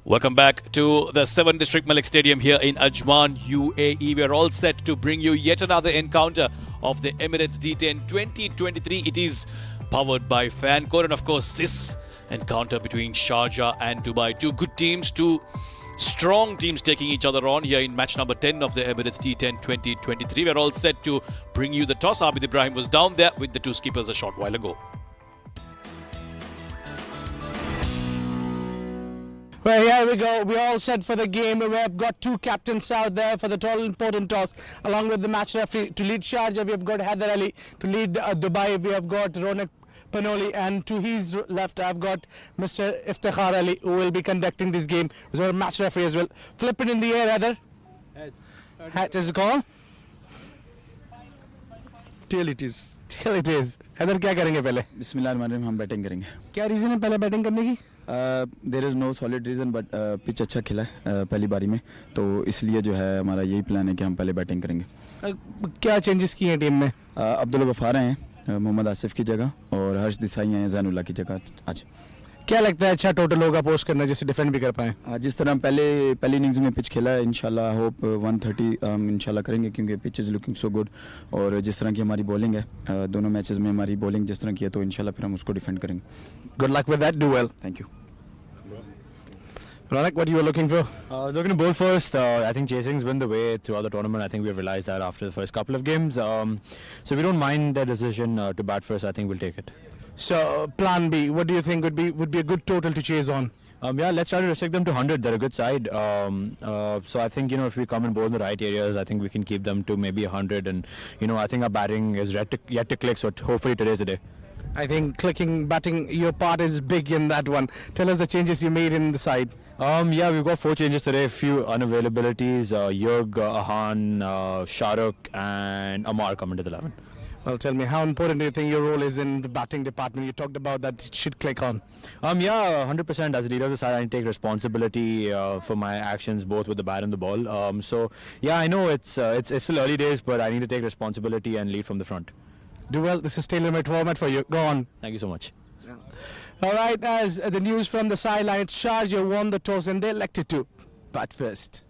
Welcome back to the 7th District Malek Stadium here in Ajman, UAE. We are all set to bring you yet another encounter of the Emirates D10 2023. It is powered by FanCode, and of course this encounter between Sharjah and Dubai. Two good teams, two strong teams taking each other on here in match number 10 of the Emirates D10 2023. We are all set to bring you the toss. Abid Ibrahim was down there with the two skippers a short while ago. Well, here we go. We're all set for the game. We've got two captains out there for the total important toss, along with the match referee to lead Sharjah. We've got Haider Ali to lead Dubai. We have got Ronak Panoli, and to his left, I've got Mr. Iftikhar Ali, who will be conducting this game. He's our match referee as well. Flip it in the air, Haider. Head is the call. Tail it is. Tail it is. Haider, क्या करेंगे पहले? बिस्मिल्लाहिर्रहमानिर्रहीम हम batting करेंगे. क्या reason है पहले batting करने की? There is no solid reason but pitch अच्छा खिला है पहली बारी में, तो इसलिए जो है हमारा यही प्लान है कि हम पहले बैटिंग करेंगे. क्या चेंजेस किए हैं टीम में? अब्दुल गफ़ार हैं मोहम्मद आसिफ की जगह, और हर्ष देसाई हैं ज़ैनुल्लाह की जगह आज. क्या लगता है अच्छा टोटल होगा पोस्ट करना, जैसे डिफेंड भी कर पाए? जिस तरह पहली इनिंग्स में पिच खेला है, इंशाल्लाह होप 130 इंशाल्लाह करेंगे, क्योंकि pitch is looking so good. और जिस तरह की हमारी बॉलिंग है दोनों मैचेस में, हमारी बॉलिंग जिस तरह की है, तो इंशाल्लाह फिर हम उसको डिफेंड करेंगे. Good luck with that. Do well. Thank you. Ronak, what you were looking for? Looking to bowl first. I think chasing's been the way throughout the tournament. I think we've realized that after the first couple of games. So we don't mind their decision to bat first. I think we'll take it. So plan B, what do you think would be a good total to chase on? Yeah, let's try to restrict them to 100. They're a good side. So I think, if we come and bowl in the right areas, I think we can keep them to maybe 100. And, I think our batting is yet to click. So hopefully today's the day. I think batting, your part is big in that one. Tell us the changes you made in the side. Yeah, we've got 4 changes today. A few unavailabilities. Yug, Ahan, Shahrukh and Amar come into the 11. Well, tell me, how important do you think your role is in the batting department? You talked about that it should click on. Yeah, 100%. As a leader of the side, I need to take responsibility for my actions, both with the bat and the ball. So, yeah, I know it's still early days, but I need to take responsibility and lead from the front. Do well. This is tailor-made format for you. Go on. Thank you so much. All right, as the news from the sideline, Sharjah won the toss and they elected to bat first.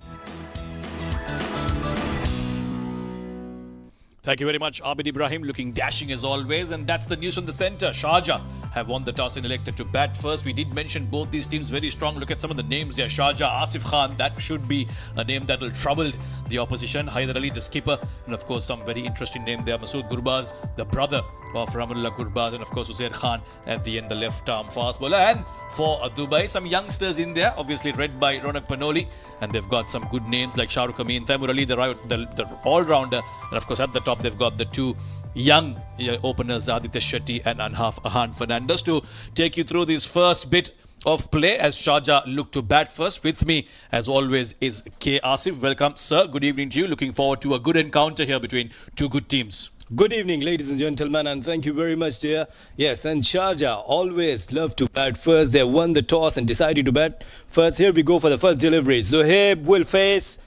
Thank you very much, Abid Ibrahim, looking dashing as always. And that's the news from the centre. Sharjah have won the toss and elected to bat first. We did mention both these teams very strong. Look at some of the names there. Sharjah, Asif Khan, that should be a name that will trouble the opposition. Haider Ali, the skipper. And of course, some very interesting name there. Masood Gurbaz, the brother of Ramullah Gurbaz. And of course, Uzair Khan at the end, the left-arm fast bowler. And for Dubai, some youngsters in there, obviously read by Ronak Panoli. And they've got some good names like Shahrukh Amin, Taimur Ali, the all-rounder. And of course, at the top, they've got the two young openers, Aditya Shetty and Ahan Fernandez, to take you through this first bit of play as Sharjah look to bat first. With me, as always, is K. Asif. Welcome, sir. Good evening to you. Looking forward to a good encounter here between two good teams. Good evening, ladies and gentlemen, and thank you very much, dear. Yes, and Sharjah always love to bat first. They won the toss and decided to bat first. Here we go for the first delivery. Zohaib will face.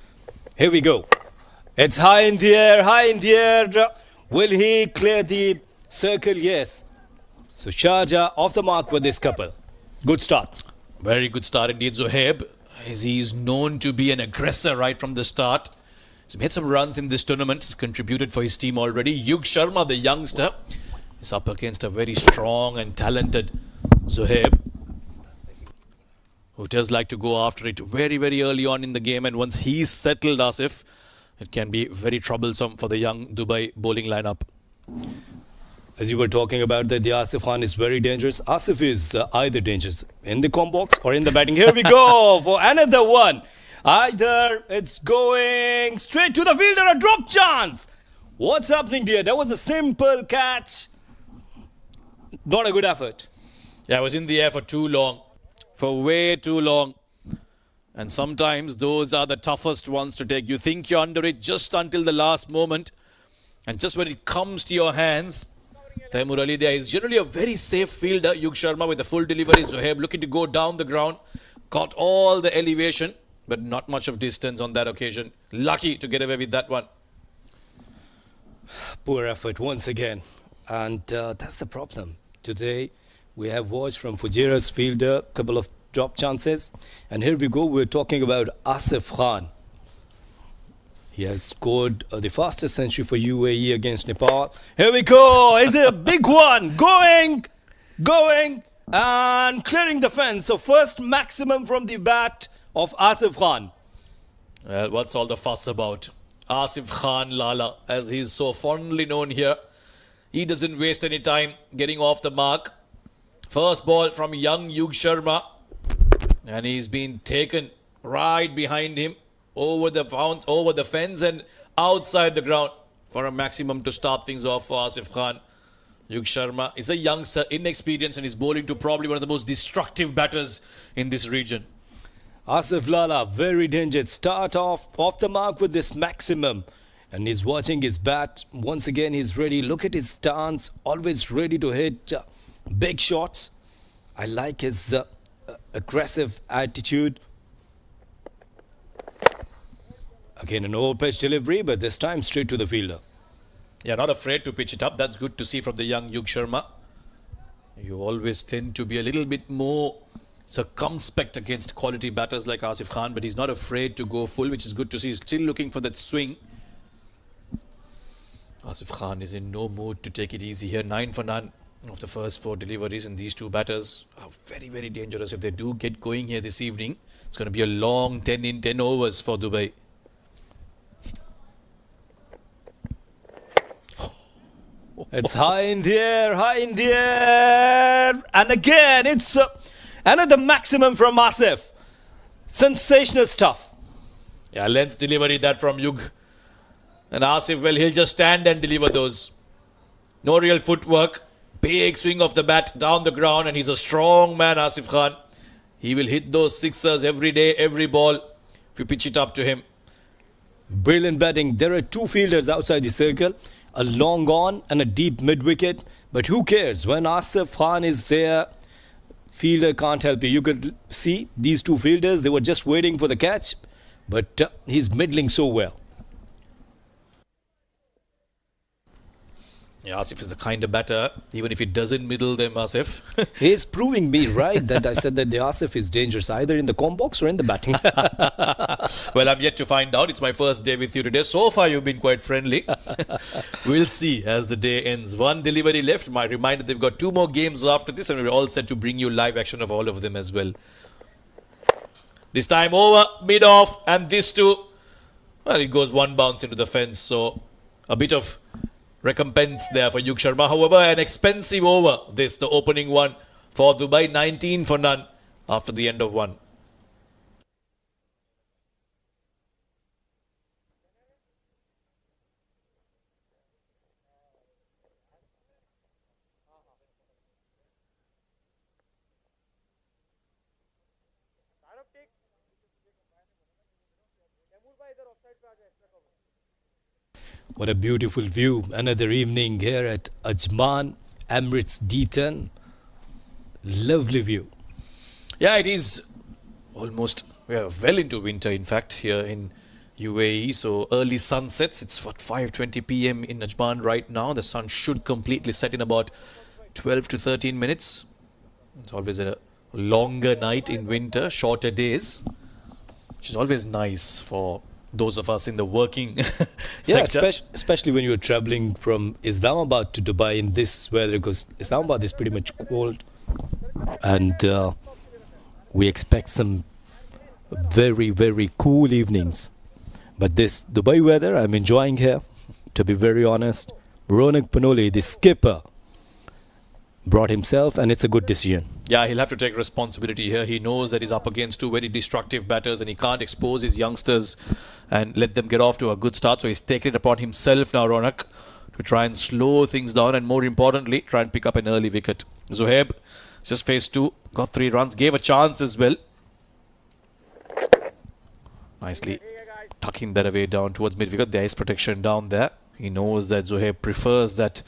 Here we go. It's high in the air, high in the air. Will he clear the circle? Yes. So Sharjah off the mark with this couple. Good start. Very good start indeed, Zohaib, as he's known to be an aggressor right from the start. He's made some runs in this tournament. He's contributed for his team already. Yug Sharma, the youngster, is up against a very strong and talented Zohaib, who does like to go after it very, very early on in the game. And once he's settled, Asif, it can be very troublesome for the young Dubai bowling lineup. As you were talking about that, the Asif Khan is very dangerous. Asif is either dangerous in the comp box or in the batting. Here we go for another one. Either it's going straight to the fielder, a drop chance. What's happening, dear? That was a simple catch. Not a good effort. Yeah, it was in the air for too long, for way too long. And sometimes those are the toughest ones to take. You think you're under it just until the last moment. And just when it comes to your hands, Taimur Ali there is generally a very safe fielder. Yug Sharma with a full delivery. Zohaib looking to go down the ground. Got all the elevation, but not much of distance on that occasion. Lucky to get away with that one. Poor effort once again. And that's the problem. Today, we have watched from Fujairah's fielder a couple of drop chances. And here we go. We're talking about Asif Khan. He has scored the fastest century for UAE against Nepal. Here we go. Is it a big one? Going, and clearing the fence. So first maximum from the bat of Asif Khan. Well, what's all the fuss about? Asif Khan Lala, as he's so fondly known here. He doesn't waste any time getting off the mark. First ball from young Yug Sharma. And he's been taken right behind him over the fence and outside the ground for a maximum to start things off for Asif Khan. Yug Sharma is a youngster, inexperienced, and is bowling to probably one of the most destructive batters in this region. Asif Lala, very dangerous. Start off the mark with this maximum. And he's watching his bat. Once again, he's ready. Look at his stance. Always ready to hit big shots. I like his aggressive attitude. Again, an over-pitch delivery, but this time straight to the fielder. Yeah, not afraid to pitch it up. That's good to see from the young Yug Sharma. You always tend to be a little bit more circumspect against quality batters like Asif Khan, but he's not afraid to go full, which is good to see. He's still looking for that swing. Asif Khan is in no mood to take it easy here. 9 for none of the first 4 deliveries, and these 2 batters are very, very dangerous. If they do get going here this evening, it's going to be a long 10 in 10 overs for Dubai. It's high in the air, and again it's another maximum from Asif. Sensational stuff. Yeah, length delivery that from Yug. And Asif, well, he'll just stand and deliver those. No real footwork. Big swing of the bat down the ground, and he's a strong man, Asif Khan. He will hit those sixers every day, every ball, if you pitch it up to him. Brilliant batting. There are 2 fielders outside the circle. A long on and a deep mid-wicket. But who cares? When Asif Khan is there, fielder can't help you. You could see these 2 fielders, they were just waiting for the catch. But he's middling so well. Yeah, Asif is the kind of batter, even if he doesn't middle them, Asif. He's proving me right that I said that the Asif is dangerous either in the comp box or in the batting. Well, I'm yet to find out. It's my first day with you today. So far, you've been quite friendly. We'll see as the day ends. 1 delivery left. My reminder, they've got 2 more games after this, and we're all set to bring you live action of all of them as well. This time over, mid-off, and this too. Well, it goes 1 bounce into the fence. So a bit of recompense there for Yug Sharma. However, an expensive over this, the opening one for Dubai. 19 for none after the end of 1. What a beautiful view. Another evening here at Ajman, Emirates D10. Lovely view. Yeah, it is almost, we are well into winter, in fact, here in UAE. So early sunsets. It's what, 5:20 p.m. in Ajman right now. The sun should completely set in about 12 to 13 minutes. It's always a longer night in winter, shorter days, which is always nice for those of us in the working sector. Especially when you're traveling from Islamabad to Dubai in this weather, because Islamabad is pretty much cold, and we expect some very, very cool evenings. But this Dubai weather, I'm enjoying here, to be very honest. Ronak Panoli, the skipper, brought himself, and it's a good decision. Yeah, he'll have to take responsibility here. He knows that he's up against 2 very destructive batters, and he can't expose his youngsters and let them get off to a good start. So he's taken it upon himself now, Ronak, to try and slow things down, and more importantly, try and pick up an early wicket. Zohaib just faced 2, got 3 runs, gave a chance as well. Nicely tucking that away down towards mid-wicket. There is protection down there. He knows that Zohaib prefers that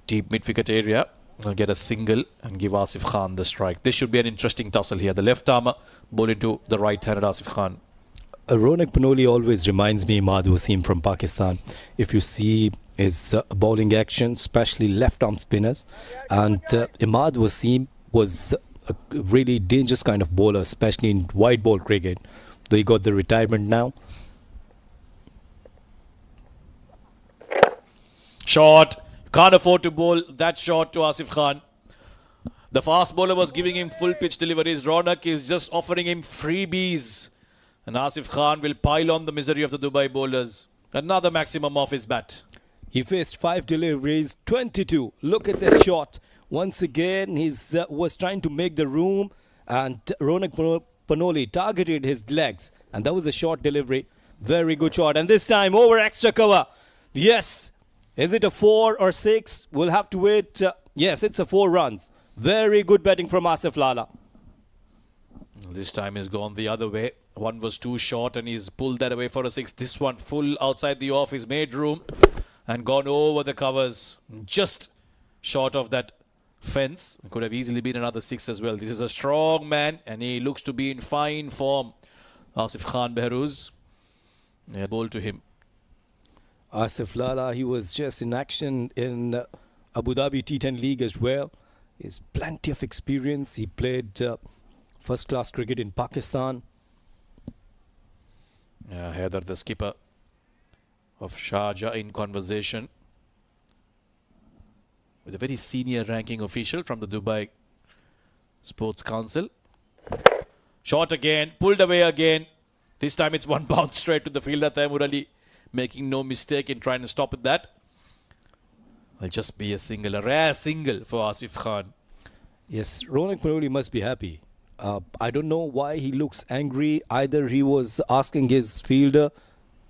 deep mid-wicket area. He'll get a single and give Asif Khan the strike. This should be an interesting tussle here. The left armer bowling to the right-handed Asif Khan. Ronak Panoli always reminds me Imad Wasim from Pakistan. If you see his bowling action, especially left-arm spinners, and Imad Wasim was a really dangerous kind of bowler, especially in white ball cricket. Though he got the retirement now. Short. Can't afford to bowl that short to Asif Khan. The fast bowler was giving him full pitch deliveries. Ronak is just offering him freebies. And Asif Khan will pile on the misery of the Dubai bowlers. Another maximum off his bat. He faced 5 deliveries, 22. Look at this shot. Once again, he was trying to make the room, and Ronak Panoli targeted his legs. And that was a short delivery. Very good shot. And this time, over extra cover. Yes. Is it a 4 or 6? We'll have to wait. Yes, it's a 4 runs. Very good batting from Asif Lala. This time he's gone the other way. One was too short and he's pulled that away for a 6. This one full outside the off. He's made room and gone over the covers. Just short of that fence. It could have easily been another 6 as well. This is a strong man and he looks to be in fine form. Asif Khan Behrooz. Yeah, bowl to him. Asif Lala, he was just in action in Abu Dhabi T10 League as well. He has plenty of experience. He played first-class cricket in Pakistan. Haider, the skipper of Sharjah, in conversation with a very senior ranking official from the Dubai Sports Council. Shot again, pulled away again. This time it's one bounce straight to the fielder, Taimur Ali, making no mistake in trying to stop at that. It'll just be a single, a rare single for Asif Khan. Yes, Ronak Panoli must be happy. I don't know why he looks angry. Either he was asking his fielder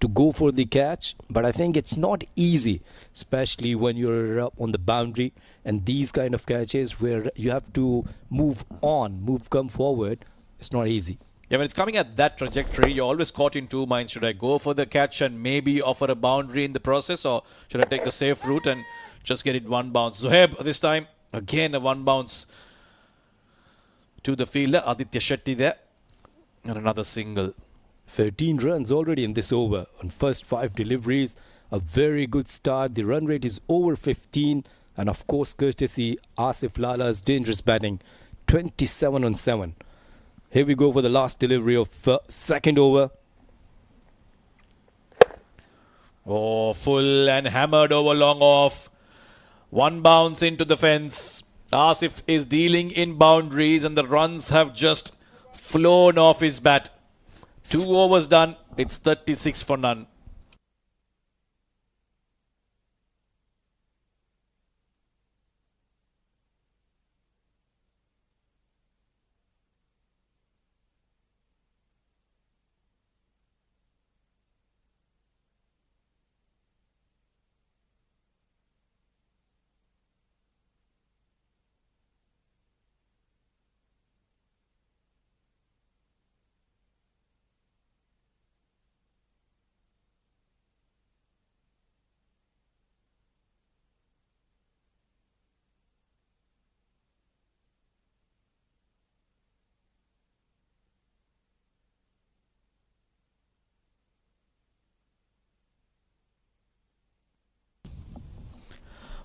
to go for the catch, but I think it's not easy, especially when you're on the boundary and these kind of catches where you have to move on, come forward. It's not easy. Yeah, when it's coming at that trajectory, you're always caught in two minds. Should I go for the catch and maybe offer a boundary in the process, or should I take the safe route and just get it one bounce? Zohaib, this time, again a one bounce to the fielder. Aditya Shetty there. And another single. 13 runs already in this over. On first 5 deliveries, a very good start. The run rate is over 15. And of course, courtesy Asif Lala's dangerous batting. 27 on 7. Here we go for the last delivery of second over. Oh, full and hammered over long off. One bounce into the fence. Asif is dealing in boundaries and the runs have just flown off his bat. 2 overs done. It's 36 for none.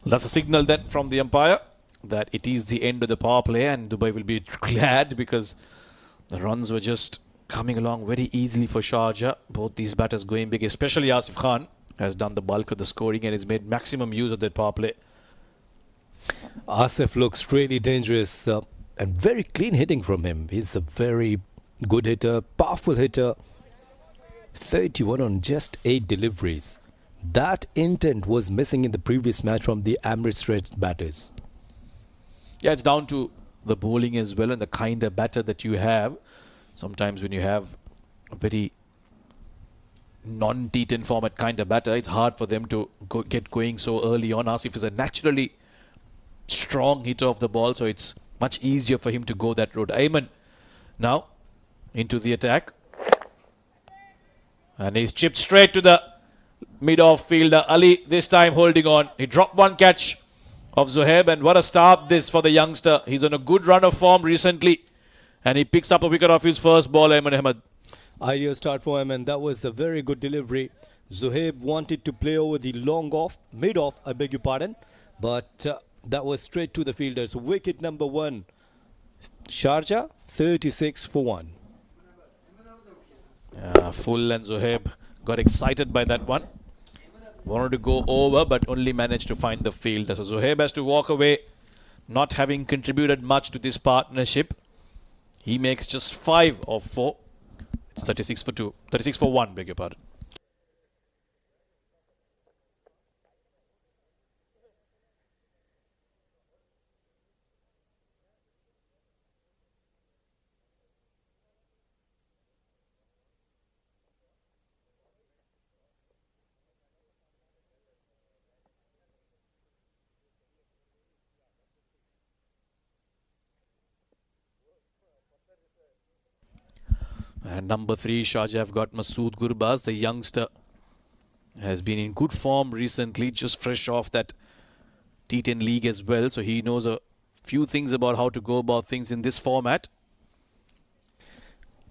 That's a signal then from the umpire that it is the end of the power play, and Dubai will be glad because the runs were just coming along very easily for Sharjah. Both these batters going big, especially Asif Khan has done the bulk of the scoring and has made maximum use of that power play. Asif looks really dangerous and very clean hitting from him. He's a very good hitter, powerful hitter. 31 on just 8 deliveries. That intent was missing in the previous match from the Emirates Red batters. Yeah, it's down to the bowling as well and the kind of batter that you have. Sometimes when you have a very non-T10 format kind of batter, it's hard for them to get going so early on. Asif is a naturally strong hitter of the ball, so it's much easier for him to go that road. Ajman now into the attack. And he's chipped straight to the mid-off fielder. Ali this time holding on. He dropped one catch of Zohaib, and what a start this for the youngster. He's on a good run of form recently and he picks up a wicket off his first ball, Ayman Ahmed. Ideal start for him, and that was a very good delivery. Zohaib wanted to play over the long off, mid-off, I beg your pardon, but that was straight to the fielder. So wicket number 1 Sharjah 36 for 1. Full and Zohaib got excited by that one. Wanted to go over but only managed to find the field. So Zohaib has to walk away, not having contributed much to this partnership. He makes just 5 of 4. It's 36 for 2. 36 for 1, beg your pardon. And number 3, Sharjah have got Masood Gurbaz. The youngster has been in good form recently, just fresh off that D10 league as well. So he knows a few things about how to go about things in this format.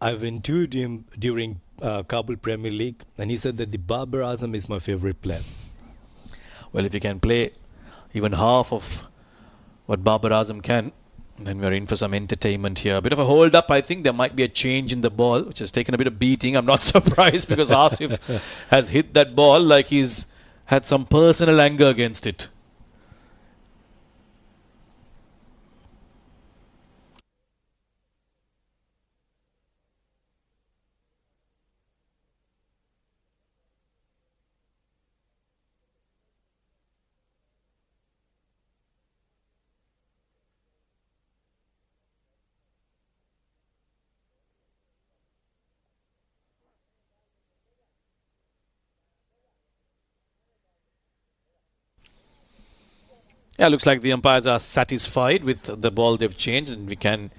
I've interviewed him during Kabul Premier League, and he said that the Babar Azam is my favorite player. Well, if you can play even half of what Babar Azam can, then we're in for some entertainment here. A bit of a hold up. I think there might be a change in the ball, which has taken a bit of beating. I'm not surprised because Asif has hit that ball like he's had some personal anger against it. Yeah, looks like the umpires are satisfied with the ball they've changed and we can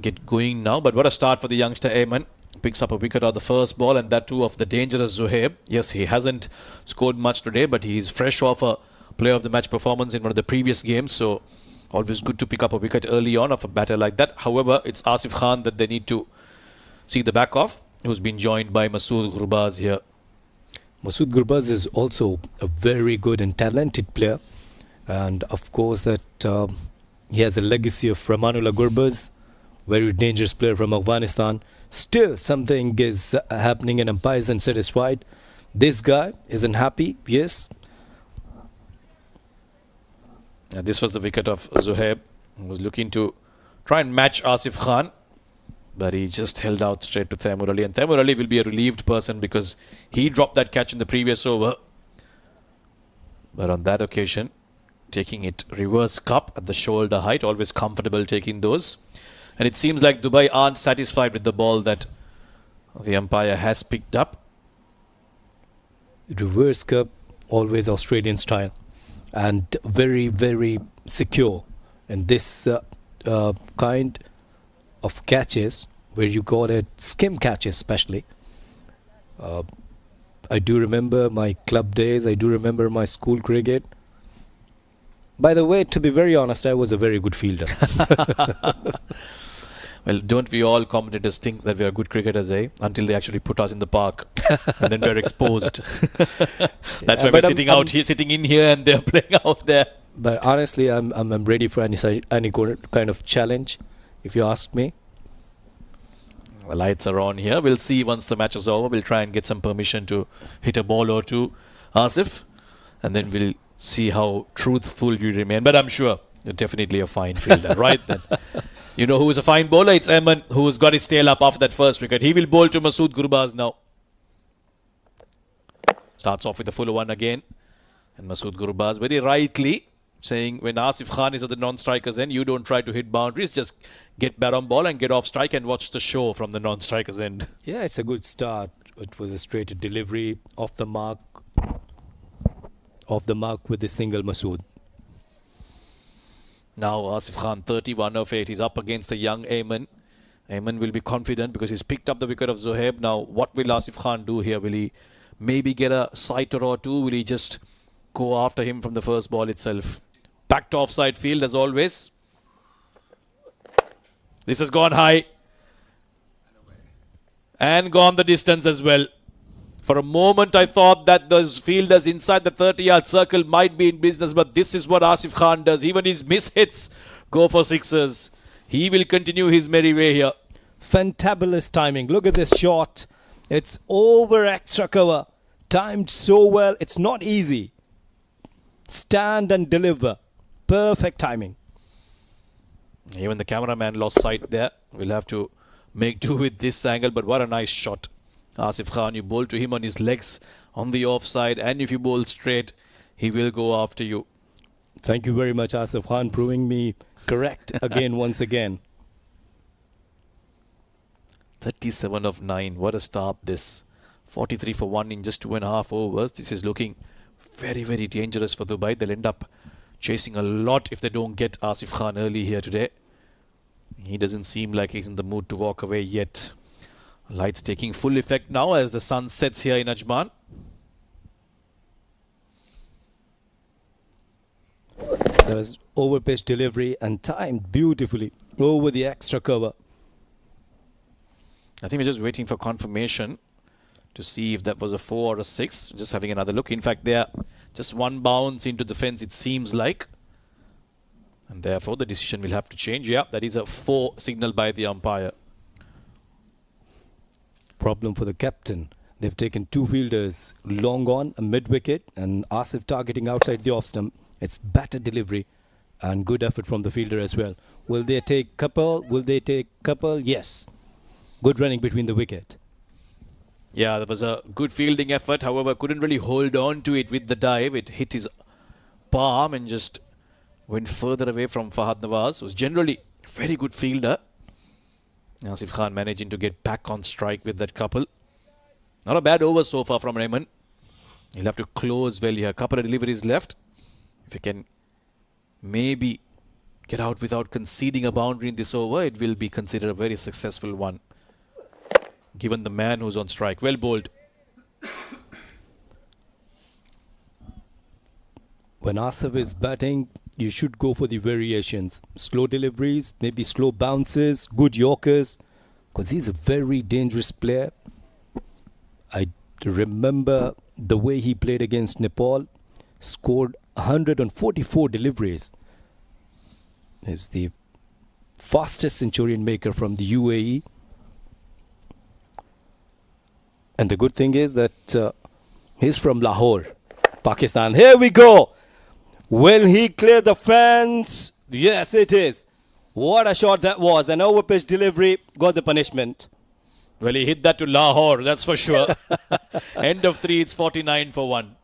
get going now. But what a start for the youngster Ajman. Picks up a wicket on the first ball and that too of the dangerous Zohaib. Yes, he hasn't scored much today, but he's fresh off a player of the match performance in one of the previous games. So always good to pick up a wicket early on of a batter like that. However, it's Asif Khan that they need to see the back of, who's been joined by Masood Gurbaz here. Masood Gurbaz is also a very good and talented player. And of course that he has a legacy of Rahmanullah Gurbaz, very dangerous player from Afghanistan. Still something is happening and umpires aren't satisfied. This guy isn't happy, yes. This was the wicket of Zohaib, who was looking to try and match Asif Khan. But he just held out straight to Taimur Ali. And Taimur Ali will be a relieved person because he dropped that catch in the previous over. But on that occasion, taking it reverse cup at the shoulder height, always comfortable taking those. And it seems like Dubai aren't satisfied with the ball that the umpire has picked up. Reverse cup, always Australian style, and very, very secure. And this kind of catches, where you call it skim catches especially. I do remember my club days, I do remember my school cricket. By the way, to be very honest, I was a very good fielder. Well, don't we all commentators think that we are good cricketers, eh? Until they actually put us in the park and then we're exposed. That's why we're sitting out here, sitting in here, and they're playing out there. But honestly, I'm ready for any kind of challenge, if you ask me. The lights are on here. We'll see once the match is over. We'll try and get some permission to hit a ball or two, Asif, and then we'll see how truthful you remain. But I'm sure you're definitely a fine fielder, right then. You know who is a fine bowler? It's Ajman, who's got his tail up after that first wicket. He will bowl to Masood Gurbaz now. Starts off with the fuller one again. And Masood Gurbaz very rightly saying when Asif Khan is at the non-strikers end, you don't try to hit boundaries, just get bat on ball and get off strike and watch the show from the non-strikers end. Yeah, it's a good start. It was a straight delivery, off the mark with the single Masood. Now Asif Khan 31 of 8. He's up against the young Ajman. Ajman will be confident because he's picked up the wicket of Zohaib. Now what will Asif Khan do here? Will he maybe get a sighter or two? Will he just go after him from the first ball itself? Back to offside field as always. This has gone high. And gone the distance as well. For a moment, I thought that those fielders inside the 30-yard circle might be in business, but this is what Asif Khan does. Even his miss hits go for sixes. he will continue his merry way here. Fantabulous timing. Look at this shot. It's over extra cover. Timed so well. It's not easy. Stand and deliver. Perfect timing. Even the cameraman lost sight there. We'll have to make do with this angle, but what a nice shot. Asif Khan, you bowl to him on his legs on the offside, and if you bowl straight, he will go after you. Thank you very much, Asif Khan, proving me correct again, once again. 37 of 9. What a start this. 43 for 1 in just 2.5 overs. This is looking very, very dangerous for Dubai. They'll end up chasing a lot if they don't get Asif Khan early here today. He doesn't seem like he's in the mood to walk away yet. Lights taking full effect now as the sun sets here in Ajman. There was over-pitch delivery and timed beautifully over the extra cover. I think we're just waiting for confirmation to see if that was a 4 or a 6. Just having another look. In fact, they are just one bounce into the fence, it seems like. And therefore, the decision will have to change. Yeah, that is a 4 signal by the umpire. Problem for the captain. They've taken 2 fielders long on, a mid-wicket, and Asif targeting outside the off-stump. It's better delivery and good effort from the fielder as well. Will they take couple? Will they take couple? Yes. Good running between the wicket. Yeah, there was a good fielding effort. However, couldn't really hold on to it with the dive. It hit his palm and just went further away from Fahad Nawaz. Was generally a very good fielder. Asif Khan managing to get back on strike with that couple. Not a bad over so far from Raymond. He'll have to close well here. Couple of deliveries left. If he can maybe get out without conceding a boundary in this over, it will be considered a very successful one, given the man who's on strike. Well bowled. When Asif is batting, you should go for the variations. Slow deliveries, maybe slow bounces, good yorkers, because he's a very dangerous player. I remember the way he played against Nepal, scored 144 deliveries. He's the fastest centurion maker from the UAE. And the good thing is that he's from Lahore, Pakistan. Here we go. Will he clear the fence? Yes, it is. What a shot that was. An over-pitch delivery got the punishment. Well, he hit that to Lahore, that's for sure. End of 3, it's 49 for 1.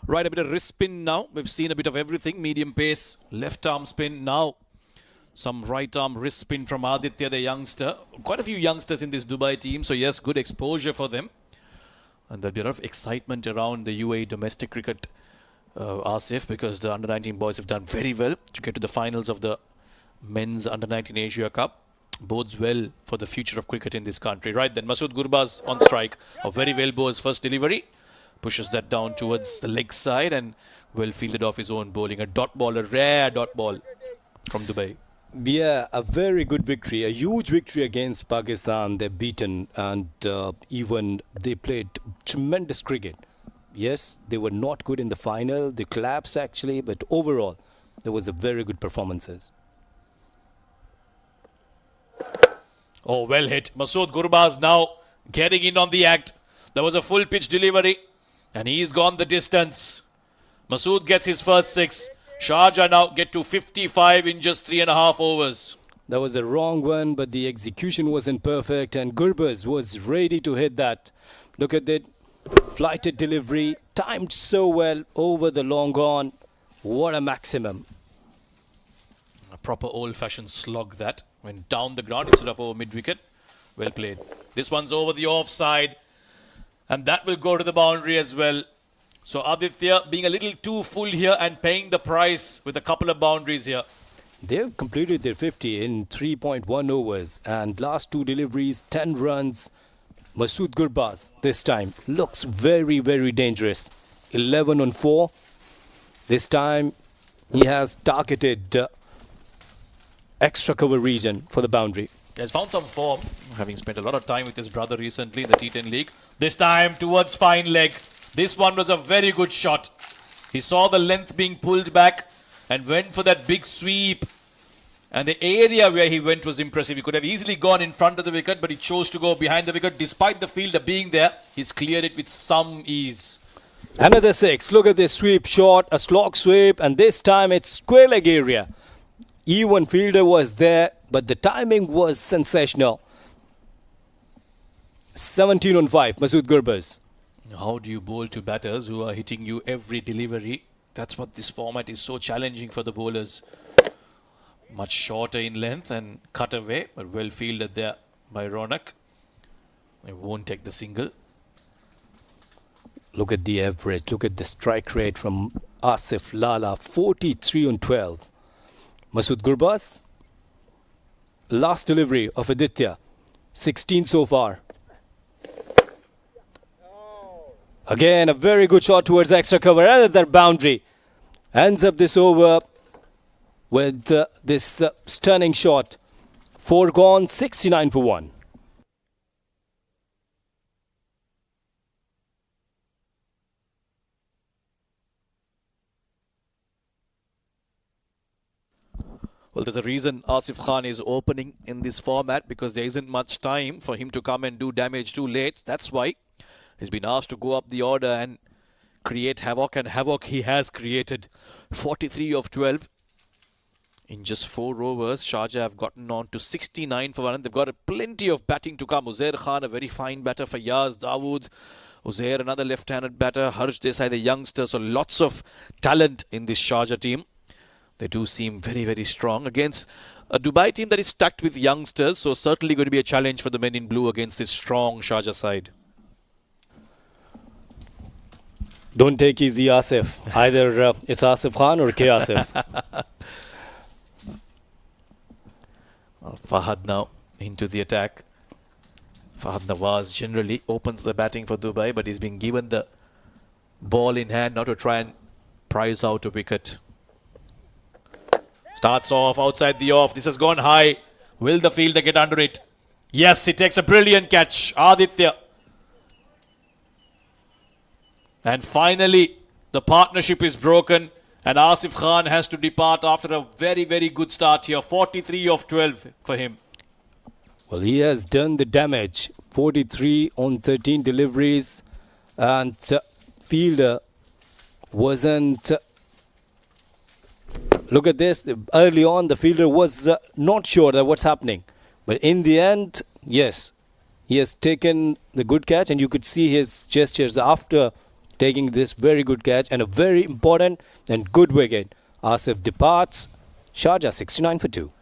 Right, a bit of wrist spin now. We've seen a bit of everything. Medium pace, left arm spin. Now, some right arm wrist spin from Aditya, the youngster. Quite a few youngsters in this Dubai team. So, yes, good exposure for them. And there'll be a lot of excitement around the UAE domestic cricket, Asif, because the under-19 boys have done very well to get to the finals of the men's under-19 Asia Cup. Bodes well for the future of cricket in this country. Right then, Masood Gurbaz on strike. A very well bowled first delivery. Pushes that down towards the leg side and well fielded off his own bowling. A dot ball, a rare dot ball from Dubai. Yeah, a very good victory, a huge victory against Pakistan. They're beaten and even they played tremendous cricket. Yes, they were not good in the final. They collapsed actually, but overall, there was a very good performances. Oh, well hit. Masood Gurbaz now getting in on the act. There was a full pitch delivery and he's gone the distance. Masood gets his first 6. Sharjah now get to 55 in just 3.5 overs. That was a wrong one, but the execution wasn't perfect, and Gurbaz was ready to hit that. Look at that flighted delivery, timed so well over the long on. What a maximum. A proper old-fashioned slog that went down the ground instead of over mid-wicket. Well played. This one's over the offside, and that will go to the boundary as well. So Aditya being a little too full here and paying the price with a couple of boundaries here. They've completed their 50 in 3.1 overs, and last two deliveries, 10 runs. Masood Gurbaz this time looks very, very dangerous. 11 on 4. This time he has targeted extra cover region for the boundary. Has found some form, having spent a lot of time with his brother recently in the T10 League. This time towards fine leg. This one was a very good shot. He saw the length being pulled back and went for that big sweep. And the area where he went was impressive. He could have easily gone in front of the wicket, but he chose to go behind the wicket. Despite the fielder being there, he's cleared it with some ease. Another 6. Look at this sweep shot, a slog sweep, and this time it's square leg area. Even fielder was there, but the timing was sensational. 17 on 5, Masood Gurbaz. How do you bowl to batters who are hitting you every delivery? That's what this format is so challenging for the bowlers. Much shorter in length and cut away, but well fielded there by Ronak. He won't take the single. Look at the average. Look at the strike rate from Asif Lala. 43 on 12. Masood Gurbaz. Last delivery of Aditya. 16 so far. Again, a very good shot towards extra cover. Another boundary. Ends up this over with this stunning shot. 4 gone, 69 for 1. Well, there's a reason Asif Khan is opening in this format, because there isn't much time for him to come and do damage too late. That's why he's been asked to go up the order and create havoc, and havoc he has created. 43 of 12 in just 4 overs. Sharjah have gotten on to 69 for 1, and they've got plenty of batting to come. Uzair Khan, a very fine batter. Fayyaz Dawood, Uzair, another left-handed batter. Harsh Desai, the youngster. So lots of talent in this Sharjah team. They do seem very, very strong against a Dubai team that is stacked with youngsters. So certainly going to be a challenge for the men in blue against this strong Sharjah side. Don't take easy, Asif. Either it's Asif Khan or K. Asif. Fahad now into the attack. Fahad Nawaz generally opens the batting for Dubai, but he's been given the ball in hand now to try and prize out a wicket. Starts off outside the off. This has gone high. Will the fielder get under it? Yes, he takes a brilliant catch. Aditya. And finally, the partnership is broken, and Asif Khan has to depart after a very, very good start here. 43 of 12 for him. Well, he has done the damage. 43 on 13 deliveries, and fielder wasn't... Look at this. Early on, the fielder was not sure that what's happening. But in the end, yes, he has taken the good catch, and you could see his gestures after taking this very good catch and a very important and good wicket. Asif departs. Sharjah 69 for 2.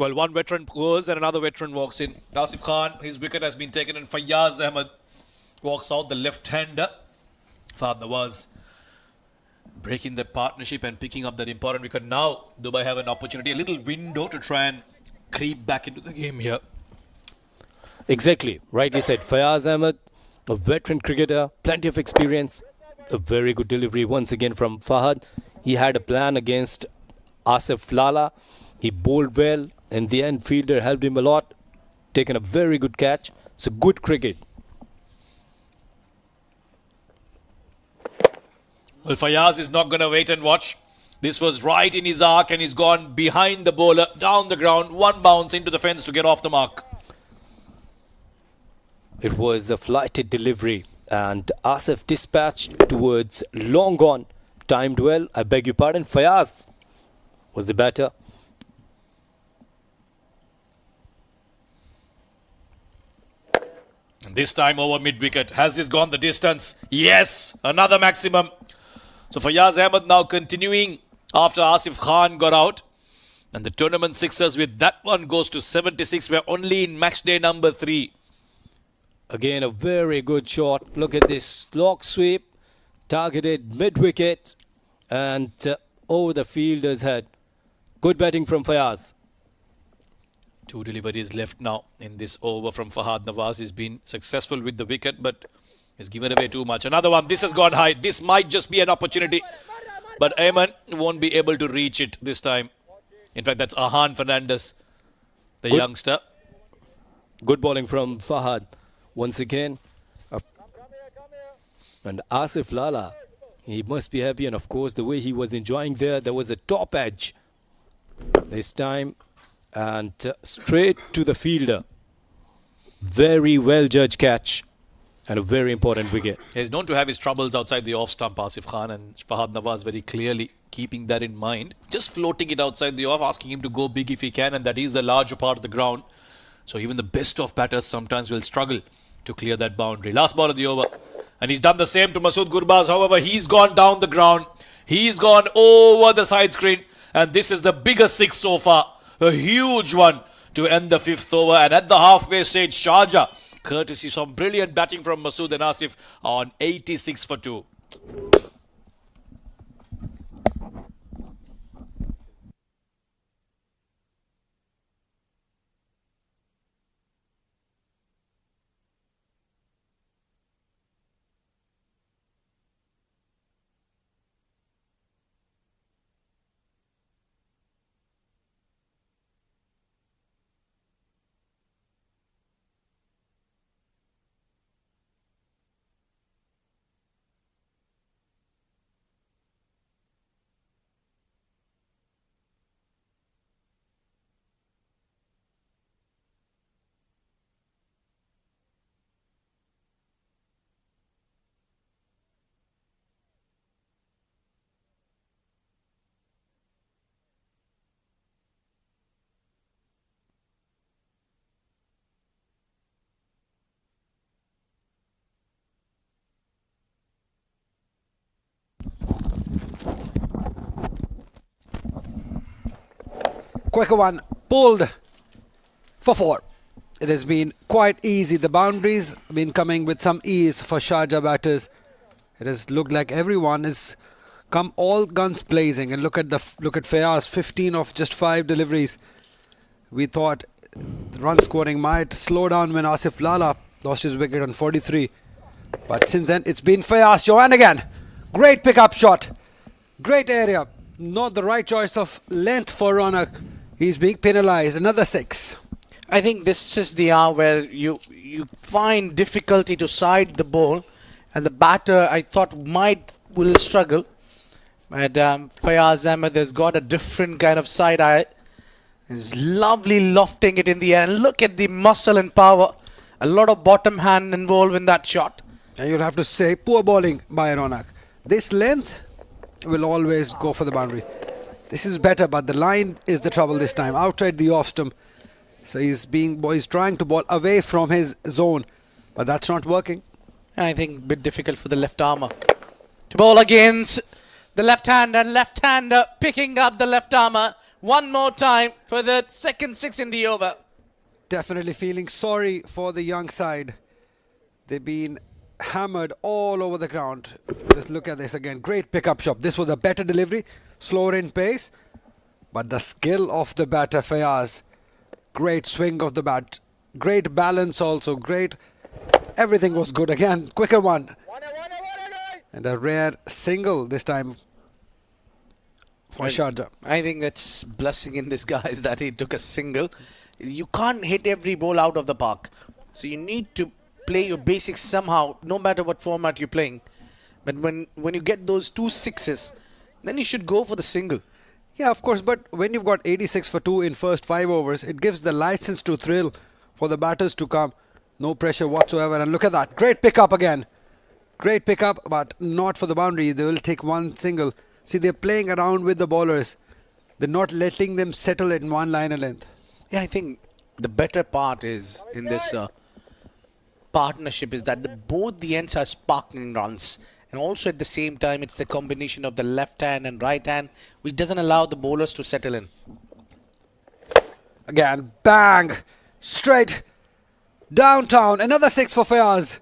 Well, one veteran goes and another veteran walks in. Asif Khan, his wicket has been taken, and Fayyaz Ahmed walks out, the left-hander. Fahad Nawaz breaking that partnership and picking up that important wicket. Now, Dubai have an opportunity, a little window to try and creep back into the game here. Exactly. Rightly said. Fayyaz Ahmed, a veteran cricketer, plenty of experience. A very good delivery once again from Fahad. He had a plan against Asif Lala. He bowled well. In the end, fielder helped him a lot. Taken a very good catch. So good cricket. Well, Fayyaz is not going to wait and watch. This was right in his arc and he's gone behind the bowler, down the ground, one bounce into the fence to get off the mark. It was a flighted delivery and Asif dispatched towards long on. Timed well. I beg your pardon. Fayyaz was the batter. And this time over mid-wicket. Has this gone the distance? Yes! Another maximum. So Fayyaz Ahmed now continuing after Asif Khan got out. And the tournament sixers with that one goes to 76. We're only in match day number 3. Again, a very good shot. Look at this lock sweep. Targeted mid-wicket. And over the fielder's head. Good batting from Fayyaz. 2 deliveries left now in this over from Fahad Nawaz. He's been successful with the wicket, but has given away too much. Another one. This has gone high. This might just be an opportunity. But Ajman won't be able to reach it this time. In fact, that's Ahan Fernandez, the youngster. Good bowling from Fahad. Once again. And Asif Lala, he must be happy. And of course, the way he was enjoying there was a top edge. This time. And straight to the fielder. Very well judged catch. And a very important wicket. He's known to have his troubles outside the off stump, Asif Khan, and Fahad Nawaz very clearly keeping that in mind. Just floating it outside the off, asking him to go big if he can, and that is a larger part of the ground. So even the best of batters sometimes will struggle to clear that boundary. Last ball of the over. And he's done the same to Masood Gurbaz. However, he's gone down the ground. He's gone over the side screen. And this is the biggest 6 so far. A huge one to end the 5th over. And at the halfway stage, Sharjah, courtesy some brilliant batting from Masood and Asif, on 86 for 2. Quicker one, pulled for 4. It has been quite easy. The boundaries have been coming with some ease for Sharjah batters. It has looked like everyone has come all guns blazing. And look at Fayyaz, 15 of just 5 deliveries. We thought the run scoring might slow down when Asif Lala lost his wicket on 43. But since then, it's been Fayyaz. Joanne again. Great pick-up shot. Great area. Not the right choice of length for Ronak. He's being penalised. Another 6. I think this is the hour where you find difficulty to side the ball, and the batter I thought will struggle. But Fayyaz Ahmed has got a different kind of side eye. He's lovely lofting it in the air. And look at the muscle and power. A lot of bottom hand involved in that shot. And you'll have to say poor bowling by Ronak. This length will always go for the boundary. This is better, but the line is the trouble this time. Outside the off stump. So he's trying to bowl away from his zone, but that's not working. I think a bit difficult for the left armour to bowl against the left hand, and left-hander picking up the left armour one more time for the second 6 in the over. Definitely feeling sorry for the young side. They've been hammered all over the ground. Just look at this again. Great pickup shot. This was a better delivery, slower in pace, but the skill of the batter Fayaz. Great swing of the bat. Great balance also. Great. Everything was good again. Quicker one. And a rare single this time for Sharjah. I think that's blessing in disguise that he took a single. You can't hit every ball out of the park. So you need to play your basics somehow, no matter what format you're playing. But when you get those 2 sixes, then you should go for the single. Yeah, of course, but when you've got 86 for 2 in first 5 overs, it gives the license to thrill for the batters to come. No pressure whatsoever. And look at that. Great pickup again. Great pickup, but not for the boundary. They will take one single. See, they're playing around with the bowlers. They're not letting them settle in one line of length. Yeah, I think the better part is in this partnership is that both the ends are sparking runs. And also at the same time, it's the combination of the left hand and right hand, which doesn't allow the bowlers to settle in. Again, bang! Straight downtown. Another 6 for Fayaz.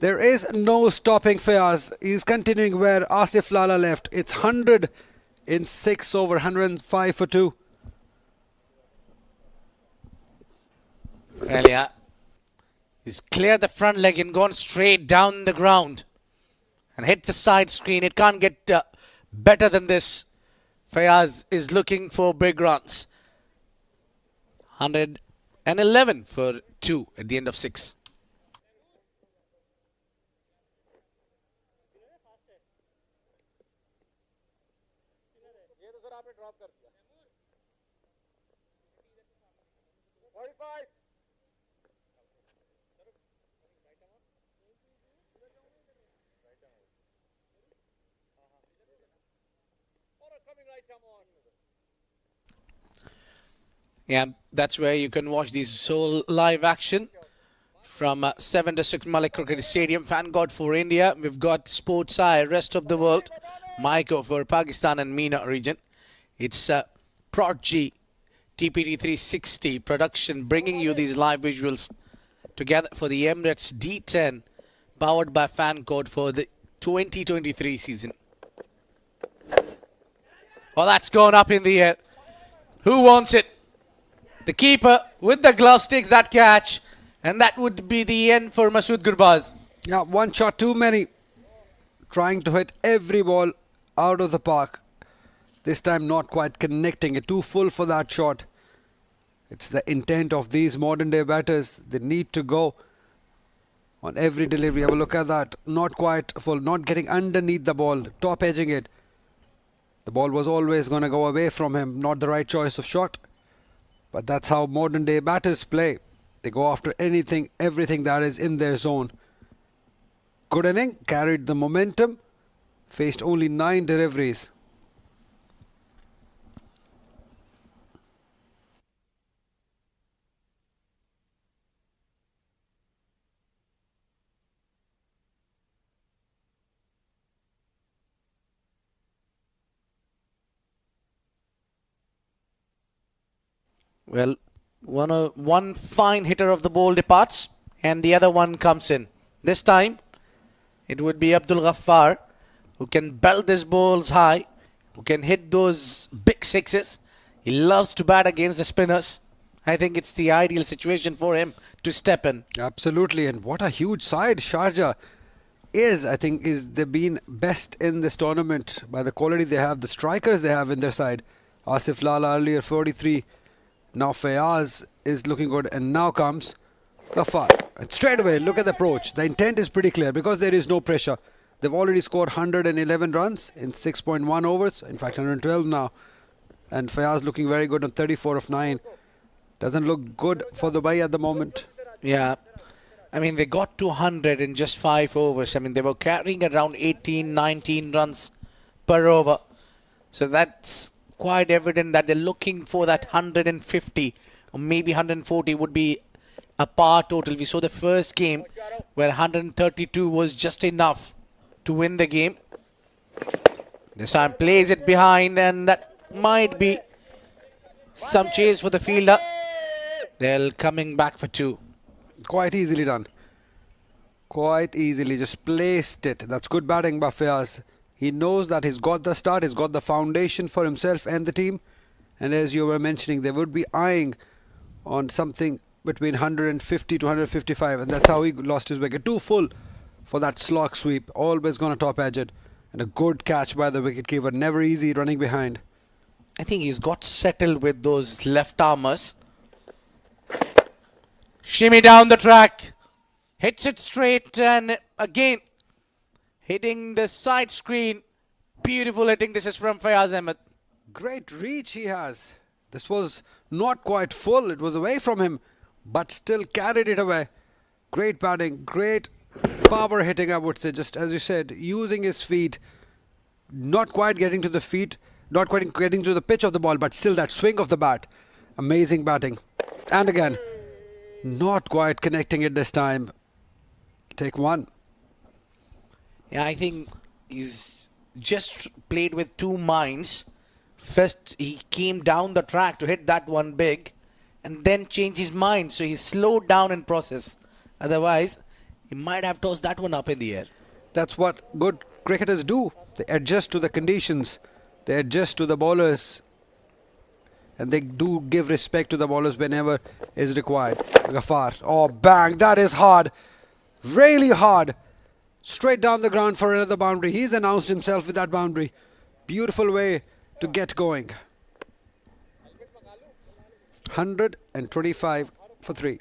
There is no stopping Fayaz. He's continuing where Asif Lala left. It's 100 in 6 over 105 for 2. Well, yeah. He's cleared the front leg and gone straight down the ground. And hit the side screen. It can't get better than this. Fayaz is looking for big runs. 111 for 2 at the end of 6. Yeah, that's where you can watch these Seoul live action from 7 District Malek Cricket Stadium. FanCode for India. We've got Sports Eye, rest of the world. Maiko for Pakistan and MENA region. It's Prodigy TPT 360 production bringing you these live visuals together for the Emirates D10 powered by FanCode for the 2023 season. Well, that's gone up in the air. Who wants it? The keeper with the gloves takes that catch, and that would be the end for Masood Gurbaz. Yeah, one shot too many. Trying to hit every ball out of the park. This time not quite connecting it. Too full for that shot. It's the intent of these modern day batters. They need to go on every delivery. Have a look at that. Not quite full. Not getting underneath the ball. Top edging it. The ball was always going to go away from him. Not the right choice of shot. But that's how modern day batters play. They go after anything, everything that is in their zone. Good inning, carried the momentum, faced only 9 deliveries. Well, one fine hitter of the ball departs and the other one comes in. This time, it would be Abdul Ghaffar who can belt his balls high, who can hit those big sixes. He loves to bat against the spinners. I think it's the ideal situation for him to step in. Absolutely, and what a huge side Sharjah is. I think they've been best in this tournament by the quality they have, the strikers they have in their side. Asif Lala earlier 43. Now Fayaz is looking good, and now comes Ghaffar. And straight away, look at the approach. The intent is pretty clear because there is no pressure. They've already scored 111 runs in 6.1 overs. In fact, 112 now. And Fayaz looking very good on 34 of 9. Doesn't look good for Dubai at the moment. Yeah. I mean, they got to 100 in just 5 overs. I mean, they were carrying around 18, 19 runs per over. So that's quite evident that they're looking for that 150 or maybe 140 would be a par total. We saw the first game where 132 was just enough to win the game. This time plays it behind, and that might be some chase for the fielder. They're coming back for 2. Quite easily done. Quite easily, just placed it. That's good batting by Fayaz. He knows that he's got the start, he's got the foundation for himself and the team. And as you were mentioning, they would be eyeing on something between 150 to 155, and that's how he lost his wicket. Too full for that slog sweep. Always gonna top edge it. And a good catch by the wicketkeeper. Never easy running behind. I think he's got settled with those left armers. Shimmy down the track. Hits it straight, and again hitting the side screen. Beautiful hitting. This is from Fayaz Ahmed. Great reach he has. This was not quite full. It was away from him, but still carried it away. Great batting, great power hitting, I would say. Just as you said, using his feet, not quite getting to the feet, not quite getting to the pitch of the ball, but still that swing of the bat. Amazing batting. And again, not quite connecting it this time. Take 1. Yeah, I think he's just played with 2 minds. First, he came down the track to hit that one big, and then changed his mind. So he slowed down in process. Otherwise, he might have tossed that one up in the air. That's what good cricketers do. They adjust to the conditions. They adjust to the bowlers. And they do give respect to the bowlers whenever is required. Ghaffar. Oh, bang. That is hard. Really hard. Straight down the ground for another boundary. He's announced himself with that boundary. Beautiful way to get going. 125 for 3.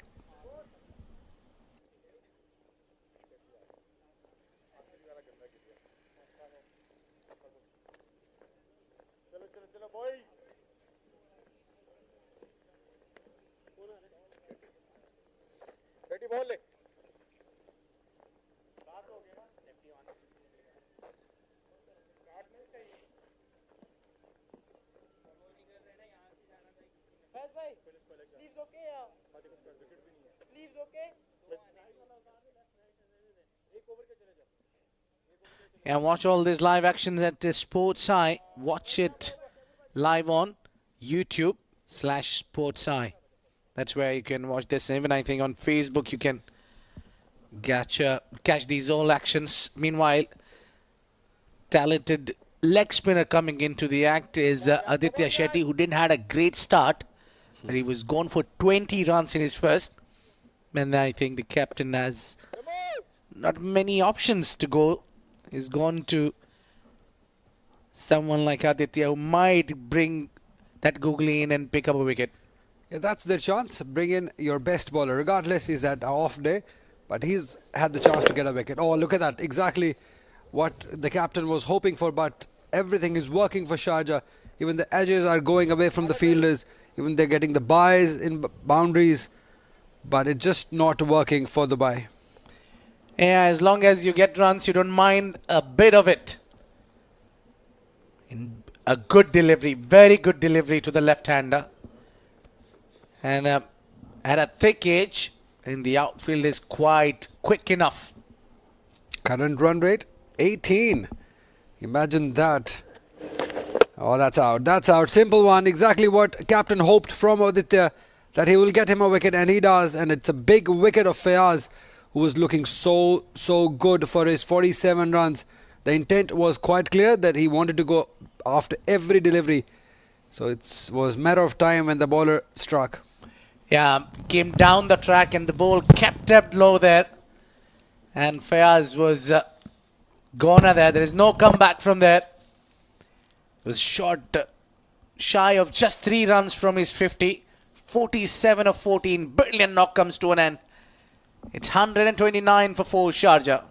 And watch all these live actions at the Sports Eye. Watch it live on YouTube/Sports Eye. That's where you can watch this. Even I think on Facebook you can catch these all actions. Meanwhile, talented leg spinner coming into the act is Aditya Shetty, who didn't had a great start, but he was gone for 20 runs in his first. And I think the captain has not many options to go. He's gone to someone like Aditya, who might bring that googly in and pick up a wicket. Yeah, that's their chance. Bring in your best bowler. Regardless, he's at an off day, but he's had the chance to get a wicket. Oh, look at that. Exactly what the captain was hoping for, but everything is working for Sharjah. Even the edges are going away from the fielders. Even they're getting the byes in boundaries, but it's just not working for the bye. Yeah, as long as you get runs, you don't mind a bit of it. In a good delivery, very good delivery to the left-hander. And at a thick edge, and the outfield is quite quick enough. Current run rate, 18. Imagine that. Oh, that's out. That's out. Simple one. Exactly what captain hoped from Aditya, that he will get him a wicket, and he does. And it's a big wicket of Fayaz, who was looking so good for his 47 runs. The intent was quite clear that he wanted to go after every delivery. So it was a matter of time when the bowler struck. Yeah, came down the track and the ball kept up low there. And Fayaz was goner there. There is no comeback from there. It was short, shy of just 3 runs from his 50. 47 of 14. Brilliant knock comes to an end. It's 129 for 4 Sharjah.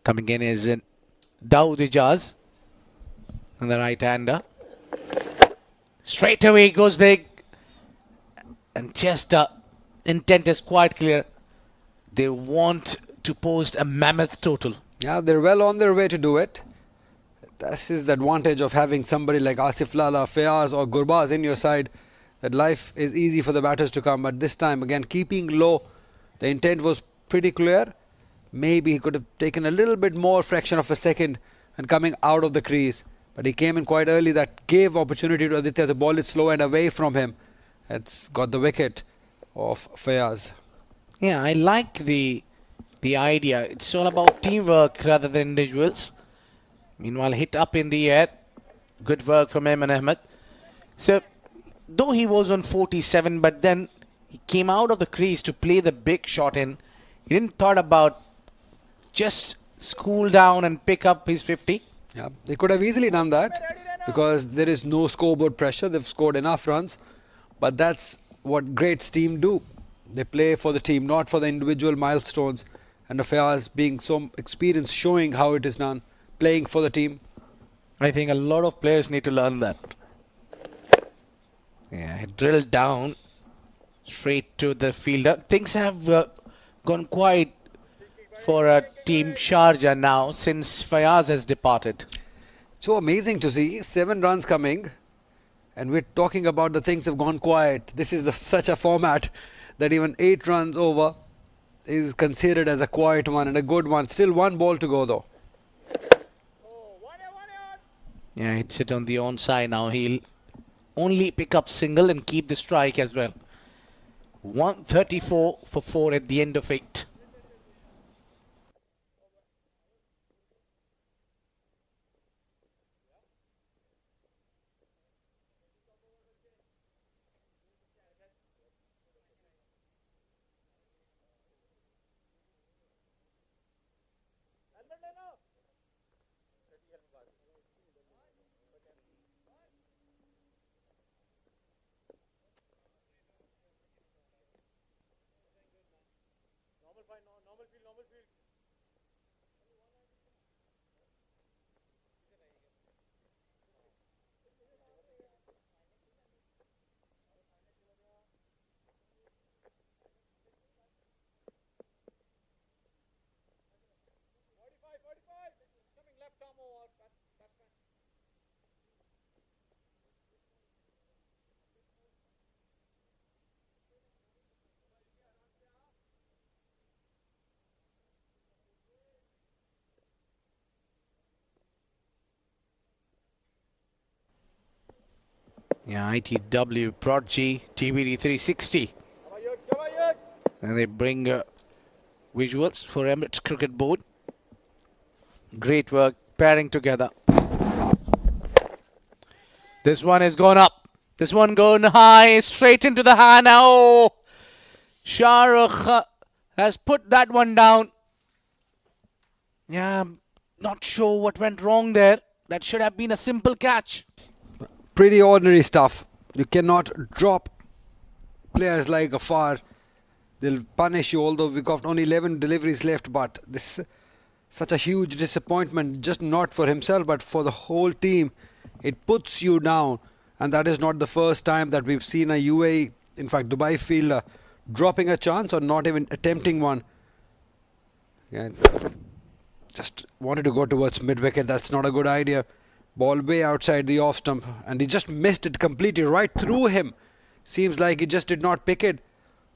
Coming in is Dawood Ijaz, and the right-hander. Straight away goes big, and just intent is quite clear. They want to post a mammoth total. Yeah, they're well on their way to do it. This is the advantage of having somebody like Asif Lala, Fayaz or Gurbaz in your side, that life is easy for the batters to come. But this time, again, keeping low, the intent was pretty clear. Maybe he could have taken a little bit more fraction of a second and coming out of the crease. But he came in quite early. That gave opportunity to Aditya to ball it slow and away from him. It's got the wicket of Fayaz. Yeah, I like the idea. It's all about teamwork rather than individuals. Meanwhile, hit up in the air. Good work from Ayman Ahmed. So, though he was on 47, but then he came out of the crease to play the big shot in. He didn't thought about just cool down and pick up his 50. Yeah, they could have easily done that because there is no scoreboard pressure. They've scored enough runs. But that's what great team do. They play for the team, not for the individual milestones. And Fayaz being so experienced, showing how it is done, playing for the team. I think a lot of players need to learn that. Yeah, he drilled down straight to the fielder. Things have gone quiet for Team Sharjah now since Fayaz has departed. So amazing to see 7 runs coming, and we're talking about the things have gone quiet. This is such a format that even 8 runs over is considered as a quiet one and a good one. Still 1 ball to go though. Yeah, hits it on the onside now. He'll only pick up single and keep the strike as well. 134 for 4 at the end of 8. Yeah, ITW, Prodigy, TBD 360. And they bring visuals for Emirates Cricket Board. Great work pairing together. This one has gone up. This one going high, straight into the hand. Oh, Shahrukh has put that one down. Yeah, I'm not sure what went wrong there. That should have been a simple catch. Pretty ordinary stuff. You cannot drop players like Ghaffar. They'll punish you, although we've got only 11 deliveries left. But this such a huge disappointment, just not for himself, but for the whole team. It puts you down. And that is not the first time that we've seen a UAE, in fact Dubai fielder, dropping a chance or not even attempting one. And just wanted to go towards mid-wicket. That's not a good idea. Ball way outside the off stump, and he just missed it completely right through him. Seems like he just did not pick it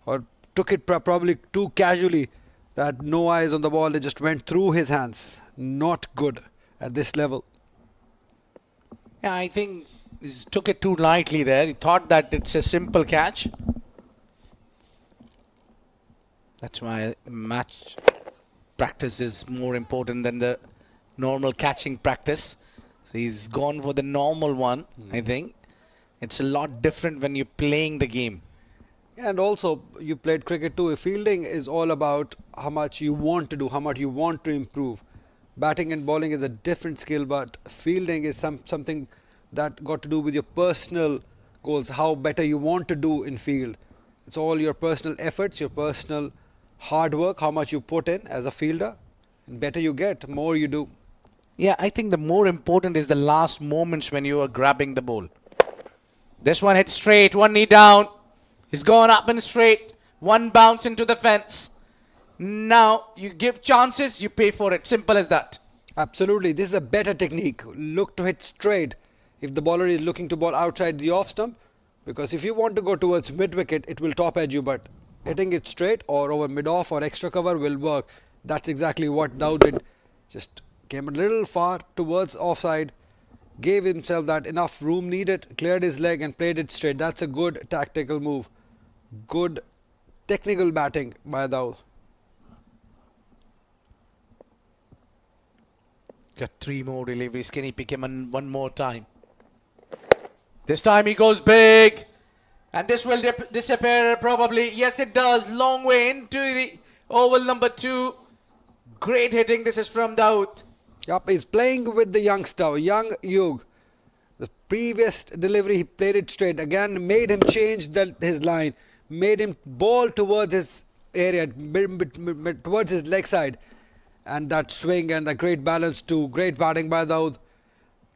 or took it probably too casually, that no eyes on the ball. It just went through his hands. Not good at this level. Yeah, I think he took it too lightly there. He thought that it's a simple catch. That's why match practice is more important than the normal catching practice. So he's gone for the normal one, I think. It's a lot different when you're playing the game. And also, you played cricket too. Fielding is all about how much you want to do, how much you want to improve. Batting and bowling is a different skill, but fielding is something that got to do with your personal goals, how better you want to do in field. It's all your personal efforts, your personal hard work, how much you put in as a fielder. And better you get, more you do. Yeah, I think the more important is the last moments when you are grabbing the ball. This one hit straight, one knee down. He's gone up and straight. One bounce into the fence. Now you give chances, you pay for it. Simple as that. Absolutely. This is a better technique. Look to hit straight if the bowler is looking to bowl outside the off stump. Because if you want to go towards mid wicket, it will top edge you. But hitting it straight or over mid off or extra cover will work. That's exactly what Daud did. Just came a little far towards offside. Gave himself that enough room needed. Cleared his leg and played it straight. That's a good tactical move. Good technical batting by Daud. Got 3 more deliveries. Can he pick him on one more time? This time he goes big. And this will disappear probably. Yes, it does. Long way into the oval number 2. Great hitting. This is from Daud. Yup, he's playing with the youngster, young Yug. The previous delivery, he played it straight. Again, made him change his line. Made him bowl towards his area, towards his leg side. And that swing and the great balance too. Great batting by Daud.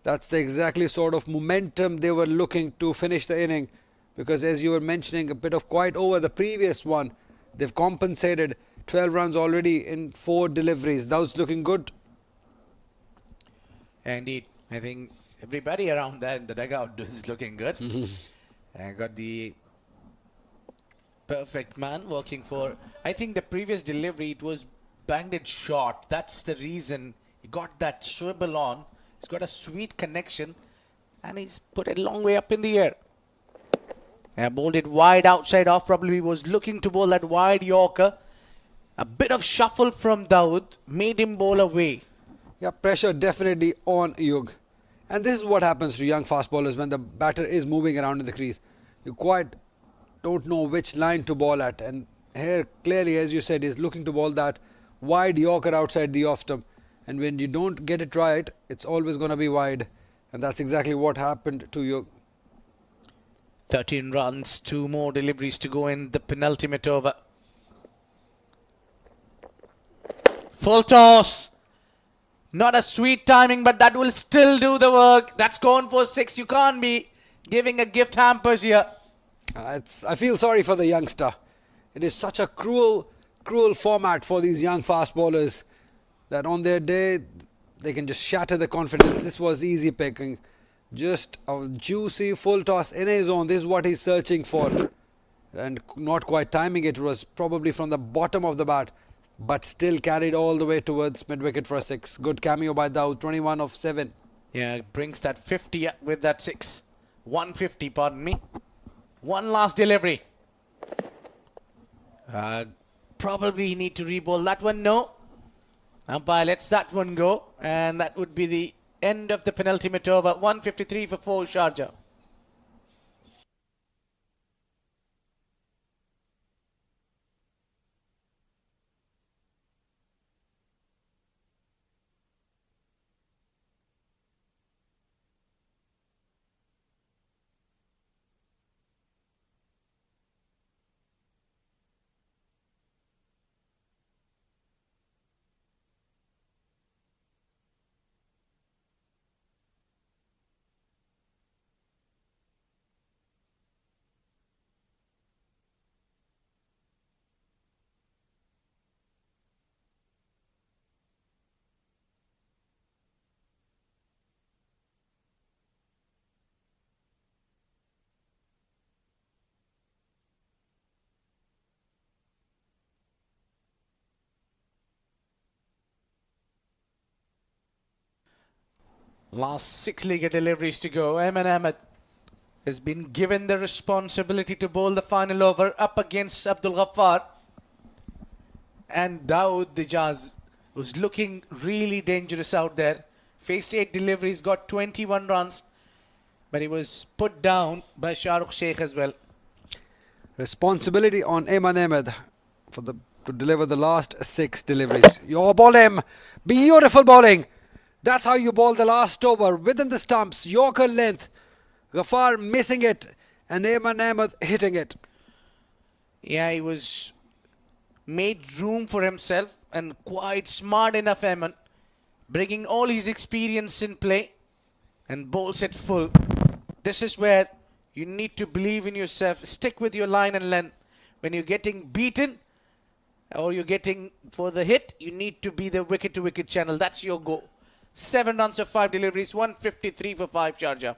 That's the exactly sort of momentum they were looking to finish the inning. Because as you were mentioning, a bit of quiet over the previous one. They've compensated 12 runs already in 4 deliveries. Daud's looking good. Indeed. I think everybody around there in the dugout is looking good. I got the perfect man working for... I think the previous delivery, it was banged it short. That's the reason he got that swivel on. He's got a sweet connection and he's put it a long way up in the air. Bowled it wide outside off. Probably was looking to bowl that wide Yorker. A bit of shuffle from Daud made him bowl away. Yeah, pressure definitely on Yug. And this is what happens to young fast bowlers when the batter is moving around in the crease. You quite don't know which line to bowl at. And here, clearly, as you said, he's looking to bowl that wide Yorker outside the off stump. And when you don't get it right, it's always going to be wide. And that's exactly what happened to Yug. 13 runs, 2 more deliveries to go in the penultimate over. Full toss. Not a sweet timing, but that will still do the work. That's gone for 6. You can't be giving a gift hampers here. I feel sorry for the youngster. It is such a cruel format for these young fast bowlers that on their day they can just shatter the confidence. This was easy picking. Just a juicy full toss in his own. This is what he's searching for. And not quite timing it. It was probably from the bottom of the bat. But still carried all the way towards mid-wicket for a 6. Good cameo by Daud. 21 of 7. Yeah, it brings that 50 with that 6. 150, pardon me. One last delivery. Probably need to re-bowl that one. No. Umpire lets that one go. And that would be the end of the penultimate over. 153 for 4 Sharjah. Last 6 legged deliveries to go. Emman Ahmed has been given the responsibility to bowl the final over up against Abdul Ghaffar. And Daud Dijaz, who's looking really dangerous out there. Faced 8 deliveries, got 21 runs. But he was put down by Shahrukh Sheikh as well. Responsibility on Emman Ahmed to deliver the last 6 deliveries. Your ball, Em. Beautiful bowling. That's how you bowl the last over. Within the stumps. Yorker length. Ghaffar missing it. And Emman Ahmed hitting it. Yeah, he was made room for himself, and quite smart enough Emman, bringing all his experience in play and bowls it full. This is where you need to believe in yourself, stick with your line and length. When you're getting beaten or you're getting for the hit, you need to be the wicket to wicket channel. That's your goal. 7 runs of 5 deliveries, 153 for 5 Sharjah.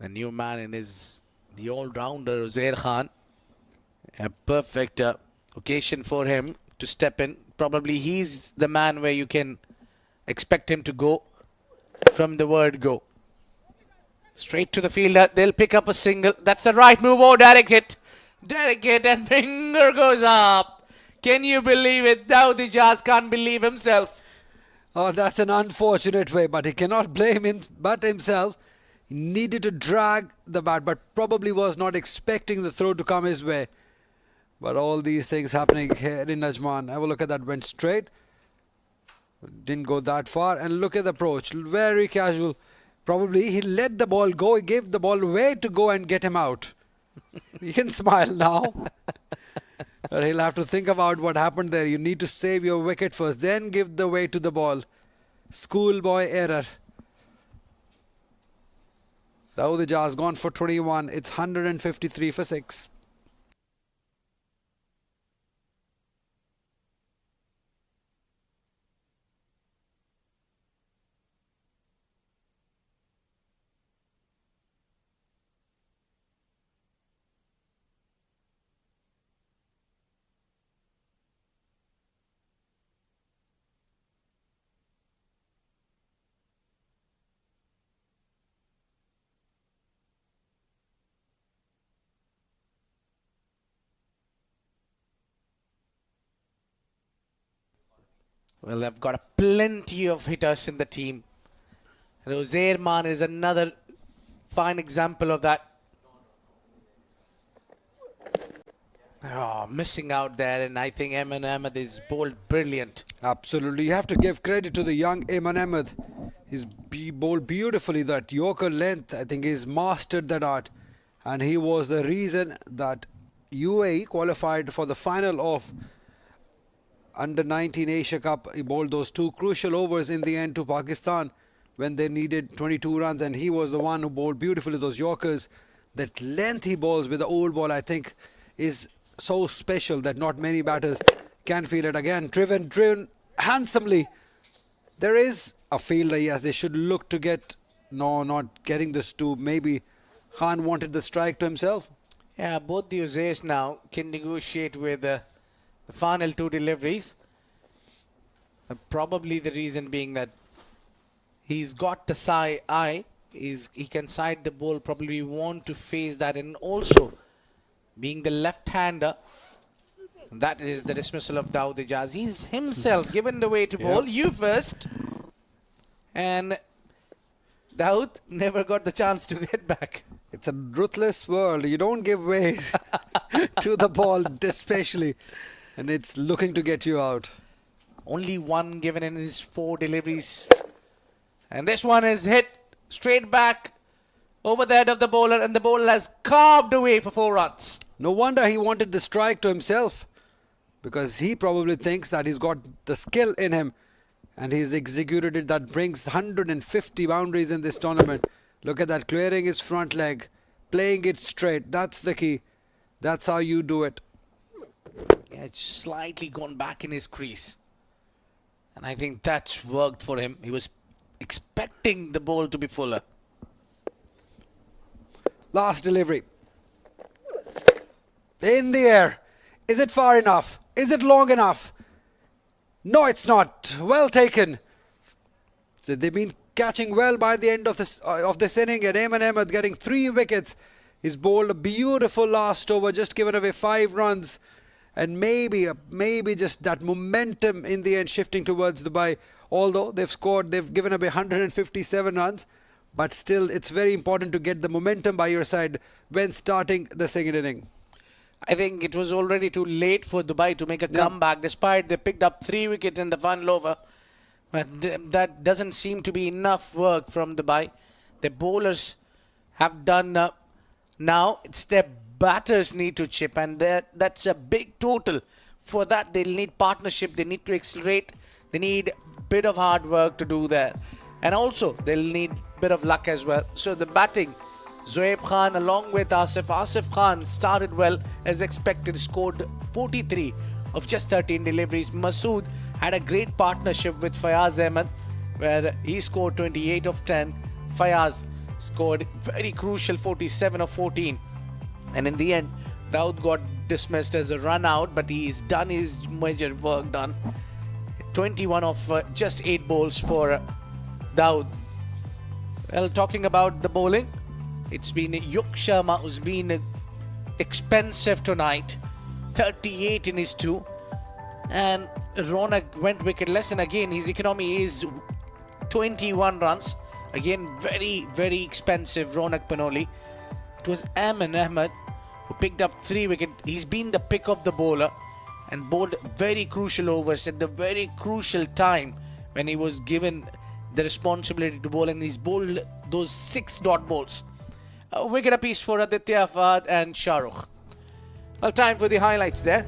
The new man in is the all-rounder Uzair Khan. A perfect occasion for him to step in. Probably he's the man where you can expect him to go from the word go. Straight to the fielder. They'll pick up a single. That's the right move. Oh, direct hit. Direct hit and finger goes up. Can you believe it? Dawood Ijaz can't believe himself. Oh, that's an unfortunate way, but he cannot blame him but himself. He needed to drag the bat, but probably was not expecting the throw to come his way. But all these things happening here in Ajman. Have a look at that. Went straight. Didn't go that far. And look at the approach. Very casual. Probably he let the ball go. He gave the ball way to go and get him out. You can smile now. But he'll have to think about what happened there. You need to save your wicket first, then give the way to the ball. Schoolboy error. Dawood Ijaz gone for 21. It's 153 for 6. Well, they've got plenty of hitters in the team. Uzair Khan is another fine example of that. Oh, missing out there, and I think Emman Ahmed is bowled brilliant. Absolutely. You have to give credit to the young Emman Ahmed. He's bowled beautifully. That Yorker length, I think he's mastered that art. And he was the reason that UAE qualified for the final of Under-19 Asia Cup. He bowled those 2 crucial overs in the end to Pakistan when they needed 22 runs, and he was the one who bowled beautifully those Yorkers. That length he bowls with the old ball, I think, is so special that not many batters can feel it. Again, driven handsomely. There is a fielder, yes, they should look to get. No, not getting this to. Maybe Khan wanted the strike to himself. Yeah, both the Uzairs now can negotiate with the final 2 deliveries. Probably the reason being that he's got the side eye. He can side the ball, probably want to face that, and also being the left-hander, that is the dismissal of Dawood Ijaz. He's himself given the way to bowl. You first. And Dawood never got the chance to get back. It's a ruthless world. You don't give way to the ball, especially. And it's looking to get you out. Only 1 given in his 4 deliveries. And this one is hit straight back over the head of the bowler. And the bowler has carved away for 4 runs. No wonder he wanted the strike to himself. Because he probably thinks that he's got the skill in him. And he's executed it. That brings 150 boundaries in this tournament. Look at that. Clearing his front leg. Playing it straight. That's the key. That's how you do it. Yeah, it's slightly gone back in his crease. And I think that's worked for him. He was expecting the ball to be fuller. Last delivery. In the air. Is it far enough? Is it long enough? No, it's not. Well taken. So they've been catching well by the end of this inning. And Emman Ahmed getting 3 wickets. He's bowled a beautiful last over, just given away 5 runs. And maybe just that momentum in the end shifting towards Dubai. Although they've given away 157 runs. But still, it's very important to get the momentum by your side when starting the second inning. I think it was already too late for Dubai to make a comeback, despite they picked up 3 wickets in the final over. But that doesn't seem to be enough work from Dubai. The bowlers have done now. It's their batters need to chip, and that's a big total. For that, they'll need partnership. They need to accelerate. They need a bit of hard work to do that. And also, they'll need a bit of luck as well. So the batting, Zohaib Khan along with Asif. Asif Khan started well as expected, scored 43 of just 13 deliveries. Masood had a great partnership with Fayaz Ahmed, where he scored 28 of 10. Fayaz scored very crucial 47 of 14. And in the end, Daud got dismissed as a run out, but he's done his major work done. 21 of just 8 balls for Daud. Well, talking about the bowling, it's been Yuk Sharma who's been expensive tonight. 38 in his 2. And Ronak went wicketless, and again his economy is 21 runs. Again, very, very expensive Ronak Panoli. It was Aman Ahmed who picked up 3 wickets. He's been the pick of the bowler and bowled very crucial overs at the very crucial time when he was given the responsibility to bowl, and he's bowled those 6 dot balls. A wicket apiece for Aditya, Fahad and Shahrukh. Well, time for the highlights there.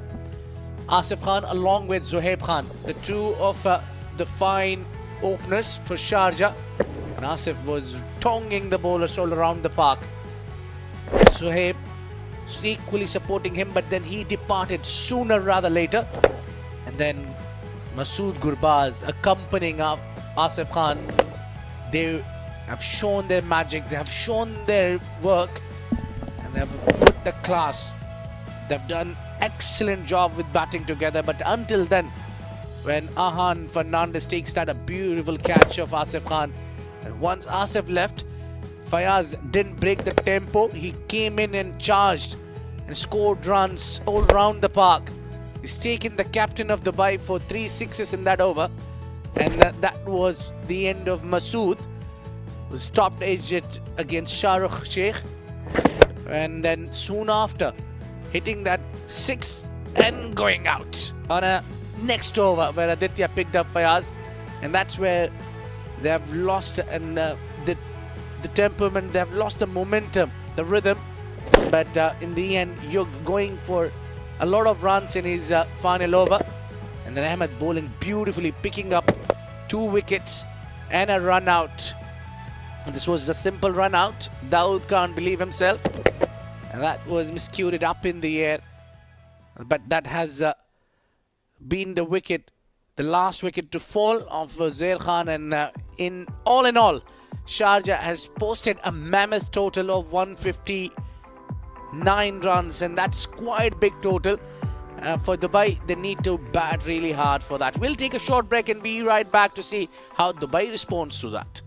Asif Khan along with Zohaib Khan, the two of the fine openers for Sharjah. And Asif was tonguing the bowlers all around the park. Zohaib equally supporting him, but then he departed sooner rather later. And then Masood Gurbaz accompanying Asif Khan. They have shown their magic, they have shown their work, and they have put the class. They've done excellent job with batting together, but until then, when Ahan Fernandez takes that a beautiful catch of Asif Khan, and once Asif left, Fayaz didn't break the tempo. He came in and charged and scored runs all round the park. He's taken the captain of Dubai for 3 sixes in that over, and that was the end of Masood, who stopped edged against Shahrukh Sheikh, and then soon after hitting that 6 and going out on a next over where Aditya picked up Fayaz, and that's where they have lost and the temperament, they have lost the momentum, the rhythm. But in the end, you're going for a lot of runs in his final over, and then Ahmed bowling beautifully, picking up 2 wickets and a run out. And this was a simple run out. Daud can't believe himself, and that was miscued up in the air. But that has been the wicket, the last wicket to fall of Zair Khan. And in all, Sharjah has posted a mammoth total of 159 runs, and that's quite big total. For Dubai, they need to bat really hard for that. We'll take a short break and be right back to see how Dubai responds to that.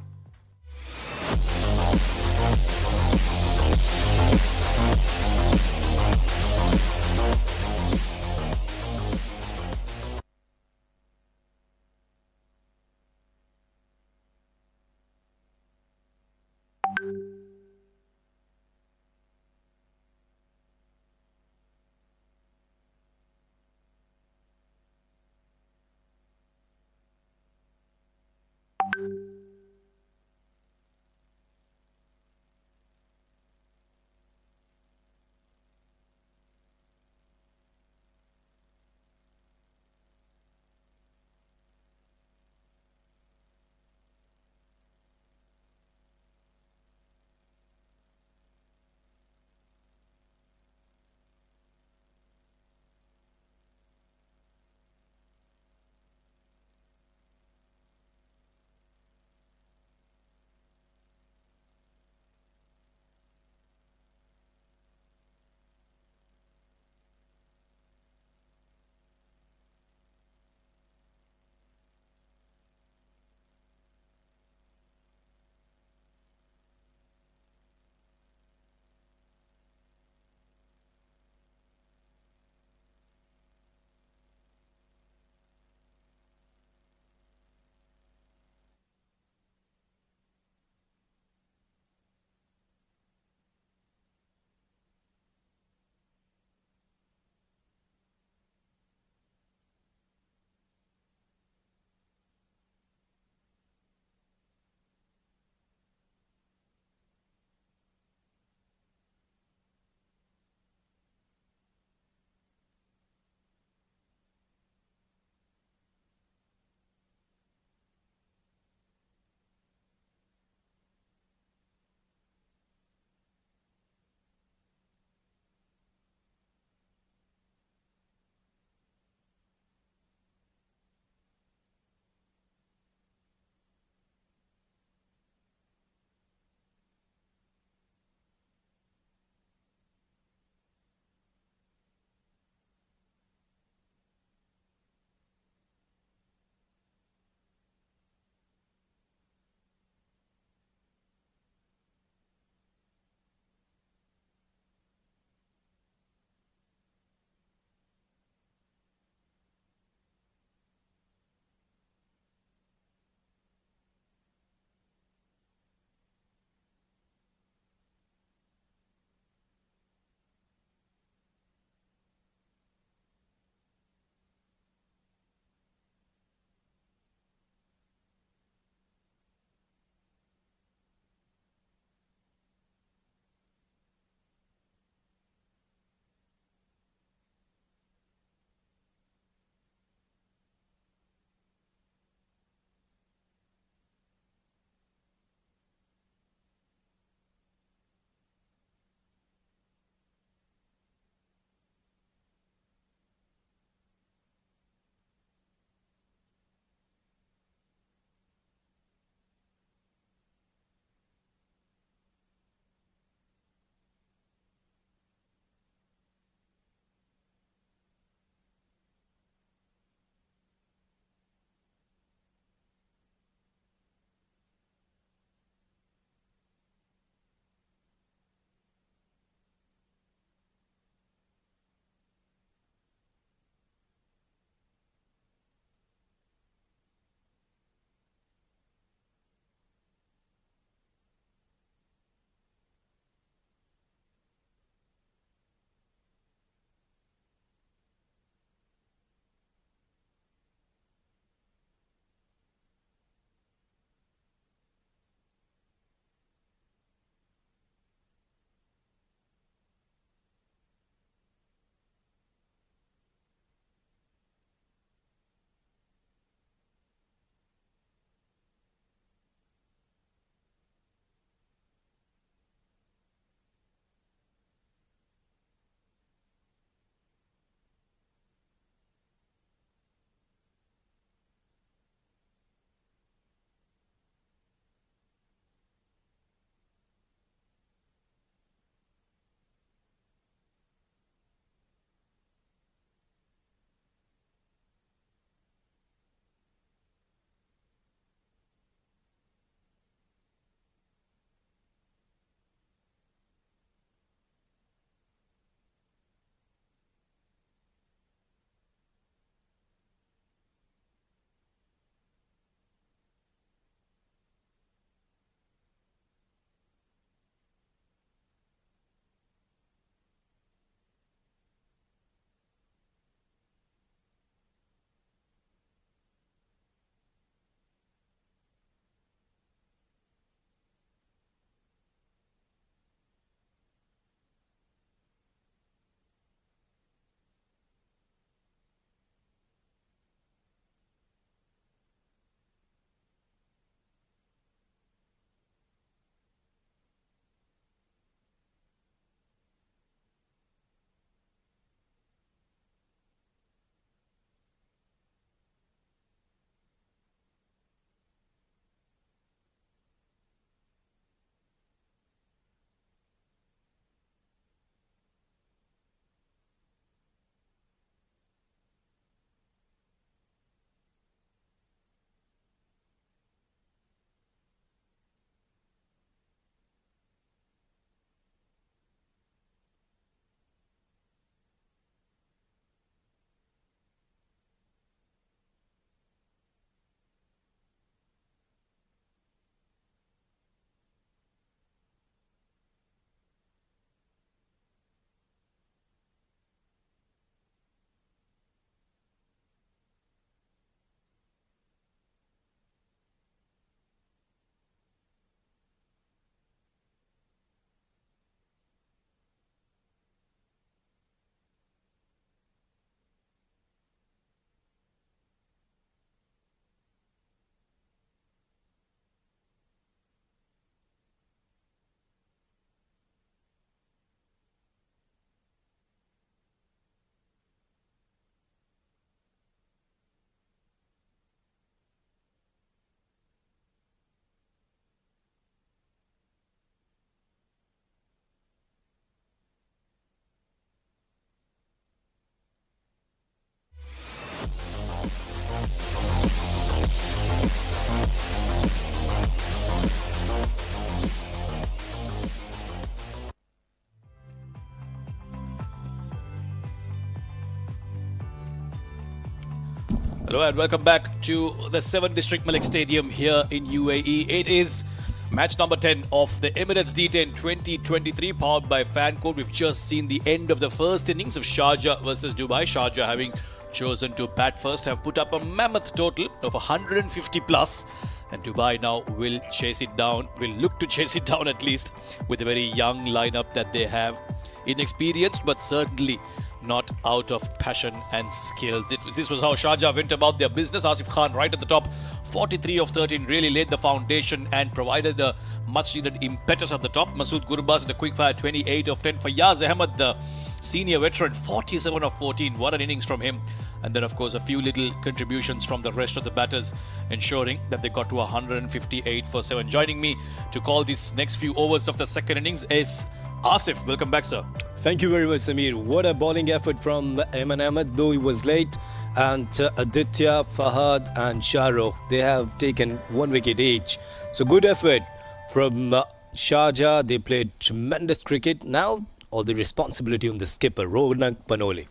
Hello and welcome back to the 7 District Malek Stadium here in UAE. It is match number 10 of the Emirates D10 2023 powered by FanCode. We've just seen the end of the first innings of Sharjah versus Dubai. Sharjah, having chosen to bat first, have put up a mammoth total of 150 plus. And Dubai now will chase it down, will look to chase it down at least, with a very young lineup that they have. Inexperienced, but certainly not out of passion and skill. This was how Sharjah went about their business. Asif Khan right at the top, 43 of 13, really laid the foundation and provided the much needed impetus at the top. Masood Gurbaz with a quick fire, 28 of 10. Fayyaz Ahmed, the senior veteran, 47 of 14. What an innings from him. And then, of course, a few little contributions from the rest of the batters, ensuring that they got to 158 for 7. Joining me to call these next few overs of the second innings is Asif. Welcome back, sir. Thank you very much, Samir. What a bowling effort from Emman Ahmed, though he was late. And Aditya, Fahad and Shahrukh, they have taken 1 wicket each. So good effort from Sharjah. They played tremendous cricket. Now all the responsibility on the skipper, Ronak Panoli.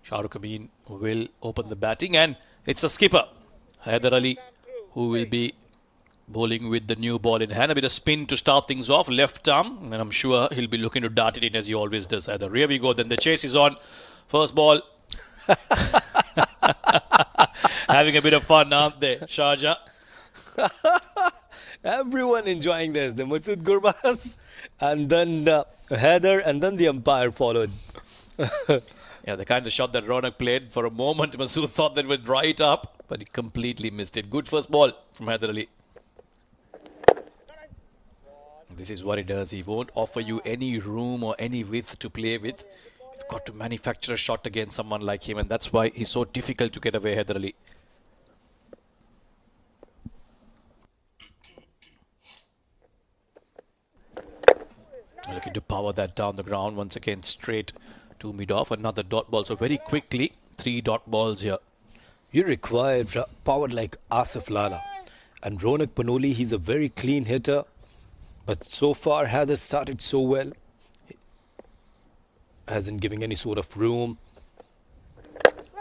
Shahrukh Amin will open the batting, and it's a skipper, Haider Ali, who will be bowling with the new ball in hand. A bit of spin to start things off, left arm, and I'm sure he'll be looking to dart it in as he always does. Either here we go, then the chase is on. First ball. Having a bit of fun, aren't they, Sharjah? Everyone enjoying this. The Masood Gurbaz and then Haider, and then the umpire followed. Yeah, the kind of shot that Ronak played. For a moment, Masood thought that would right up, but he completely missed it. Good first ball from Haider Ali. This is what he does. He won't offer you any room or any width to play with. You've got to manufacture a shot against someone like him, and that's why he's so difficult to get away, Haider Ali. Looking to power that down the ground once again, straight to mid-off. Another dot ball. So very quickly, 3 dot balls here. You require power like Asif Lala. And Ronak Panoli, he's a very clean hitter. But so far, Haider started so well. Hasn't given any sort of room.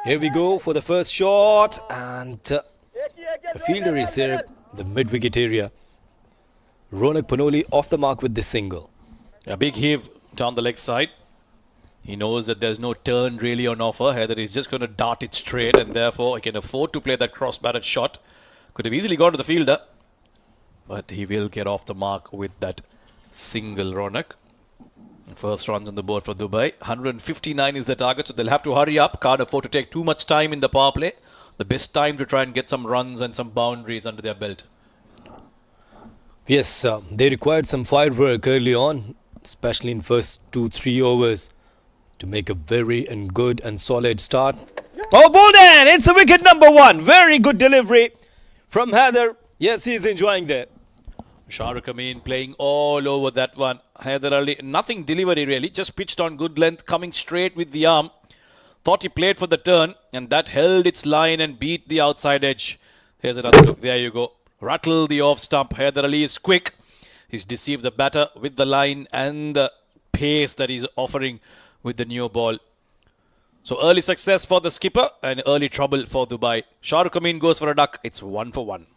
Here we go for the first shot. And the fielder is there, the mid-wicket area. Ronak Panoli off the mark with this single. A big heave down the leg side. He knows that there's no turn really on offer. Haider is just going to dart it straight, and therefore he can afford to play that cross-batted shot. Could have easily gone to the fielder, but he will get off the mark with that single, Ronak. First runs on the board for Dubai. 159 is the target, so they'll have to hurry up. Can't afford to take too much time in the power play. The best time to try and get some runs and some boundaries under their belt. Yes, they required some firework early on, especially in first 2-3 overs, to make a very good and solid start. Oh, Bolden! It's a wicket number 1. Very good delivery from Haider. Yes, he's enjoying that. Shahrukh Amin playing all over that one. Haider Ali, nothing delivery really, just pitched on good length, coming straight with the arm. Thought he played for the turn, and that held its line and beat the outside edge. Here's another look. There you go. Rattle the off stump. Haider Ali is quick. He's deceived the batter with the line and the pace that he's offering with the new ball. So early success for the skipper and early trouble for Dubai. Shahrukh Amin goes for a duck. It's 1 for 1.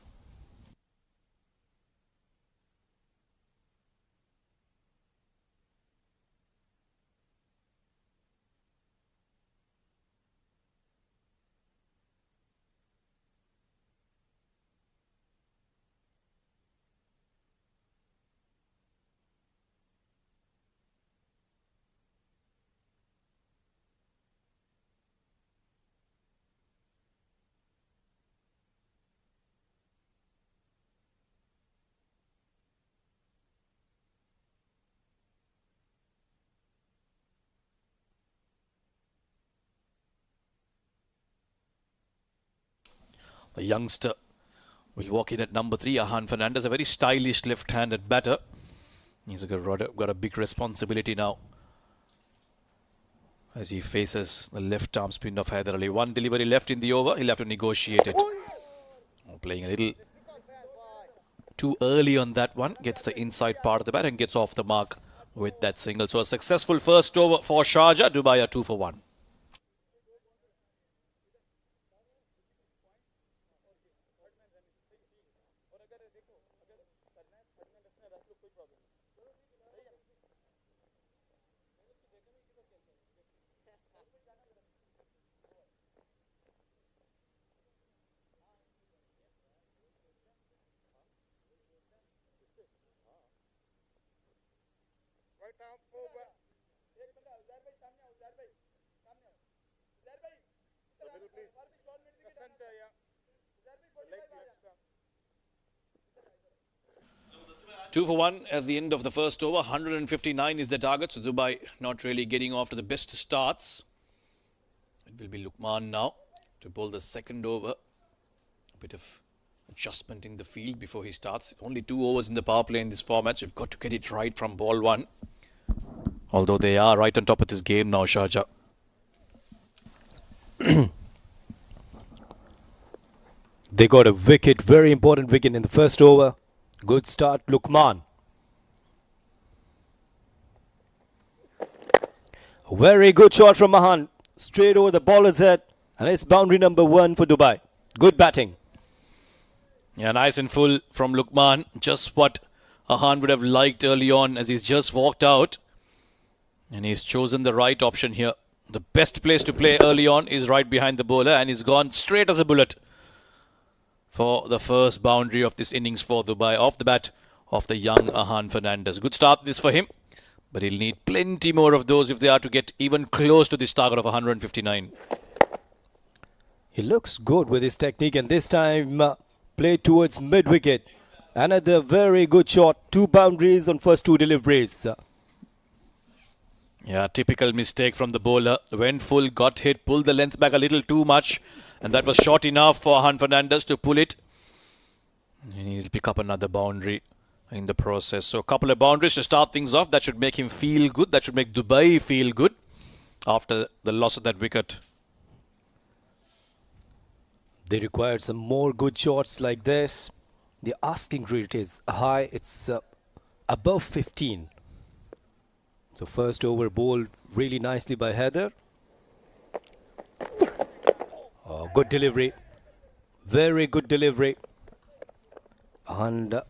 The youngster will walk in at number 3. Ahan Fernandez, a very stylish left-handed batter. He's got a big responsibility now as he faces the left-arm spin of Haider Ali. 1 delivery left in the over. He'll have to negotiate it. Playing a little too early on that one. Gets the inside part of the bat and gets off the mark with that single. So a successful first over for Sharjah. Dubai are 2 for 1. Two for one at the end of the first over. 159 is the target. So Dubai not really getting off to the best starts. It will be Lukman now to bowl the second over. A bit of adjustment in the field before he starts. Only 2 overs in the power play in this format. So you've got to get it right from ball one. Although they are right on top of this game now, Sharjah. They got a wicket, very important wicket in the first over. Good start, Lukman. Very good shot from Mahan. Straight over the bowler's head. And it's boundary number 1 for Dubai. Good batting. Yeah, nice and full from Lukman. Just what Ahan would have liked early on as he's just walked out. And he's chosen the right option here. The best place to play early on is right behind the bowler. And he's gone straight as a bullet for the first boundary of this innings for Dubai. Off the bat of the young Ahan Fernandez. Good start this for him. But he'll need plenty more of those if they are to get even close to this target of 159. He looks good with his technique, and this time played towards mid-wicket. Another very good shot. 2 boundaries on first 2 deliveries. Yeah, typical mistake from the bowler. Went full, got hit, pulled the length back a little too much. And that was short enough for Ahan Fernandez to pull it. And he'll pick up another boundary in the process. So a couple of boundaries to start things off. That should make him feel good. That should make Dubai feel good after the loss of that wicket. They required some more good shots like this. The asking rate is high. It's above 15. So first over bowled really nicely by Heather. Oh, good delivery. Very good delivery. And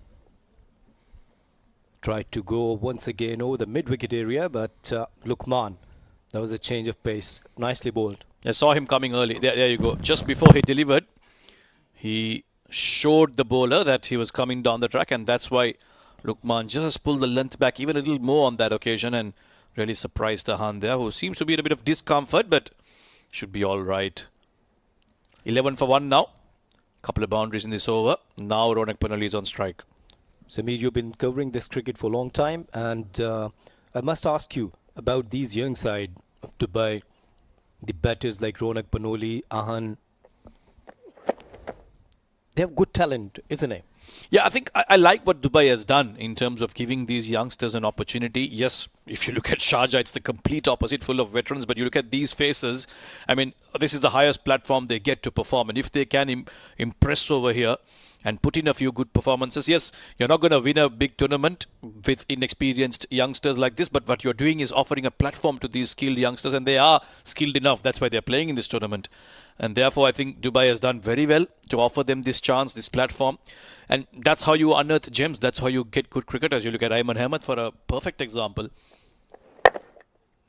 tried to go once again over the mid-wicket area, but Lukman, that was a change of pace. Nicely bowled. I saw him coming early. There you go. Just before he delivered, he showed the bowler that he was coming down the track, and that's why Lukman just pulled the length back even a little more on that occasion and really surprised Ahan there, who seems to be in a bit of discomfort, but should be all right. 11 for 1 now. Couple of boundaries in this over. Now Ronak Panoli is on strike. Samir, you've been covering this cricket for a long time, and I must ask you about these young side of Dubai. The batters like Ronak Panoli, Ahan. They have good talent, isn't it? Yeah, I think I like what Dubai has done in terms of giving these youngsters an opportunity. Yes, if you look at Sharjah, it's the complete opposite, full of veterans. But you look at these faces, I mean, this is the highest platform they get to perform. And if they can impress over here and put in a few good performances, yes, you're not going to win a big tournament with inexperienced youngsters like this. But what you're doing is offering a platform to these skilled youngsters. And they are skilled enough. That's why they're playing in this tournament. And therefore, I think Dubai has done very well to offer them this chance, this platform. And that's how you unearth gems. That's how you get good cricketers. You look at Ayman Ahmed for a perfect example.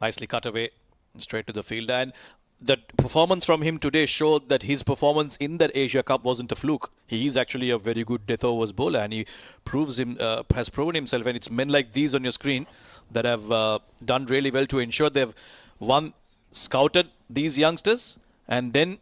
Nicely cut away, straight to the field. And the performance from him today showed that his performance in that Asia Cup wasn't a fluke. He is actually a very good death overs bowler, and he has proven himself. And it's men like these on your screen that have done really well to ensure they've scouted these youngsters, and then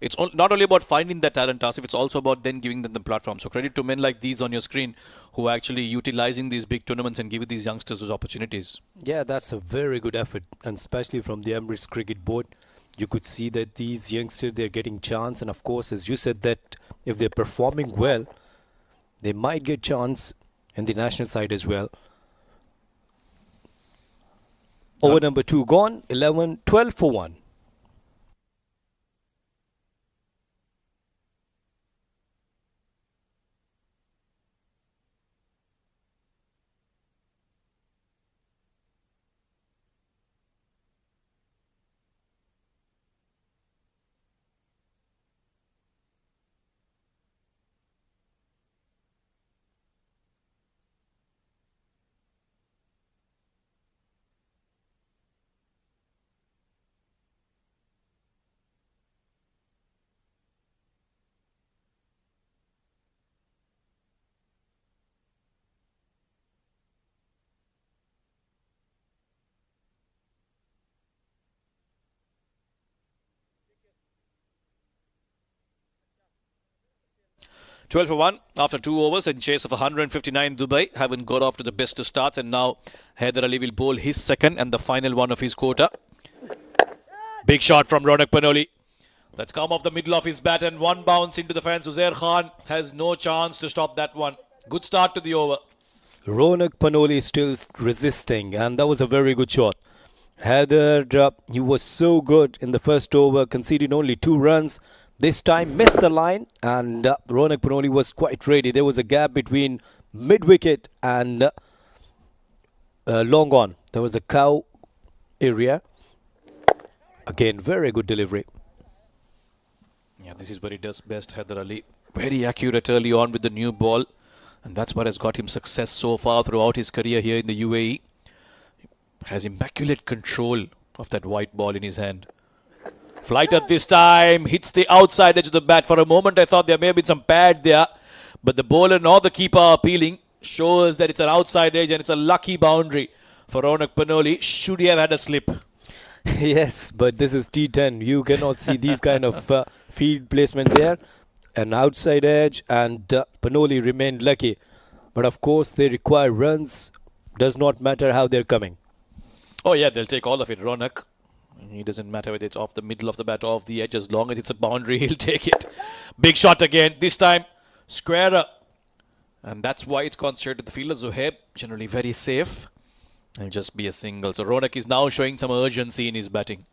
it's not only about finding that talent, Asif, it's also about then giving them the platform. So credit to men like these on your screen who are actually utilizing these big tournaments and giving these youngsters those opportunities. Yeah, that's a very good effort, and especially from the Emirates Cricket Board. You could see that these youngsters, they're getting chance, and of course, as you said, that if they're performing well, they might get chance in the national side as well. Over number 2 gone, 12 for 1. 12 for 1 after 2 overs in chase of 159. Dubai haven't got off to the best of starts, and now Haider Ali will bowl his second and the final one of his quarter. Big shot from Ronak Panoli. That's come off the middle of his bat and one bounce into the fence. Uzair Khan has no chance to stop that one. Good start to the over. Ronak Panoli still resisting, and that was a very good shot. Haider, he was so good in the first over, conceding only 2 runs. This time missed the line, and Ronak Panoli was quite ready. There was a gap between mid-wicket and long on. There was a cow area. Again, very good delivery. Yeah, this is where he does best, Haider Ali. Very accurate early on with the new ball. And that's what has got him success so far throughout his career here in the UAE. Has immaculate control of that white ball in his hand. Flight at this time, hits the outside edge of the bat. For a moment I thought there may have been some pad there, but the bowler nor the keeper are appealing. Shows that it's an outside edge and it's a lucky boundary for Ronak Panoli. Should he have had a slip? Yes, but this is T10. You cannot see these kind of field placement there. An outside edge, and Panoli remained lucky. But of course, they require runs. Does not matter how they're coming. Oh yeah, they'll take all of it. Ronak, he doesn't matter whether it's off the middle of the bat or off the edge. As long as it's a boundary, he'll take it. Big shot again. This time, squarer. And that's why it's concentrated. The fielder Zohaib, generally very safe. It'll just be a single. So Ronak is now showing some urgency in his batting.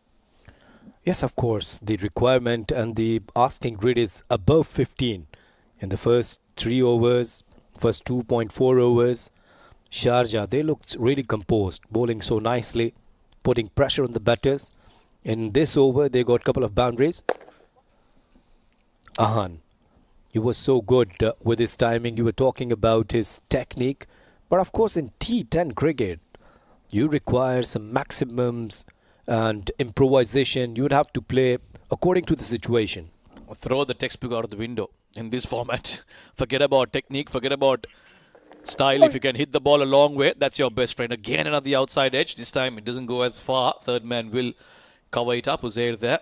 Yes, of course. The requirement and the asking grid is above 15. In the first 3 overs, first 2.4 overs, Sharjah, they looked really composed, bowling so nicely, putting pressure on the batters. In this over, they got a couple of boundaries. Ahan, he was so good with his timing. You were talking about his technique. But of course, in T10 cricket, you require some maximums and improvisation. You would have to play according to the situation. Throw the textbook out of the window in this format. Forget about technique, forget about style. If you can hit the ball a long way, that's your best friend. Again, another outside edge. This time it doesn't go as far. Third man will cover it up. Uzair there.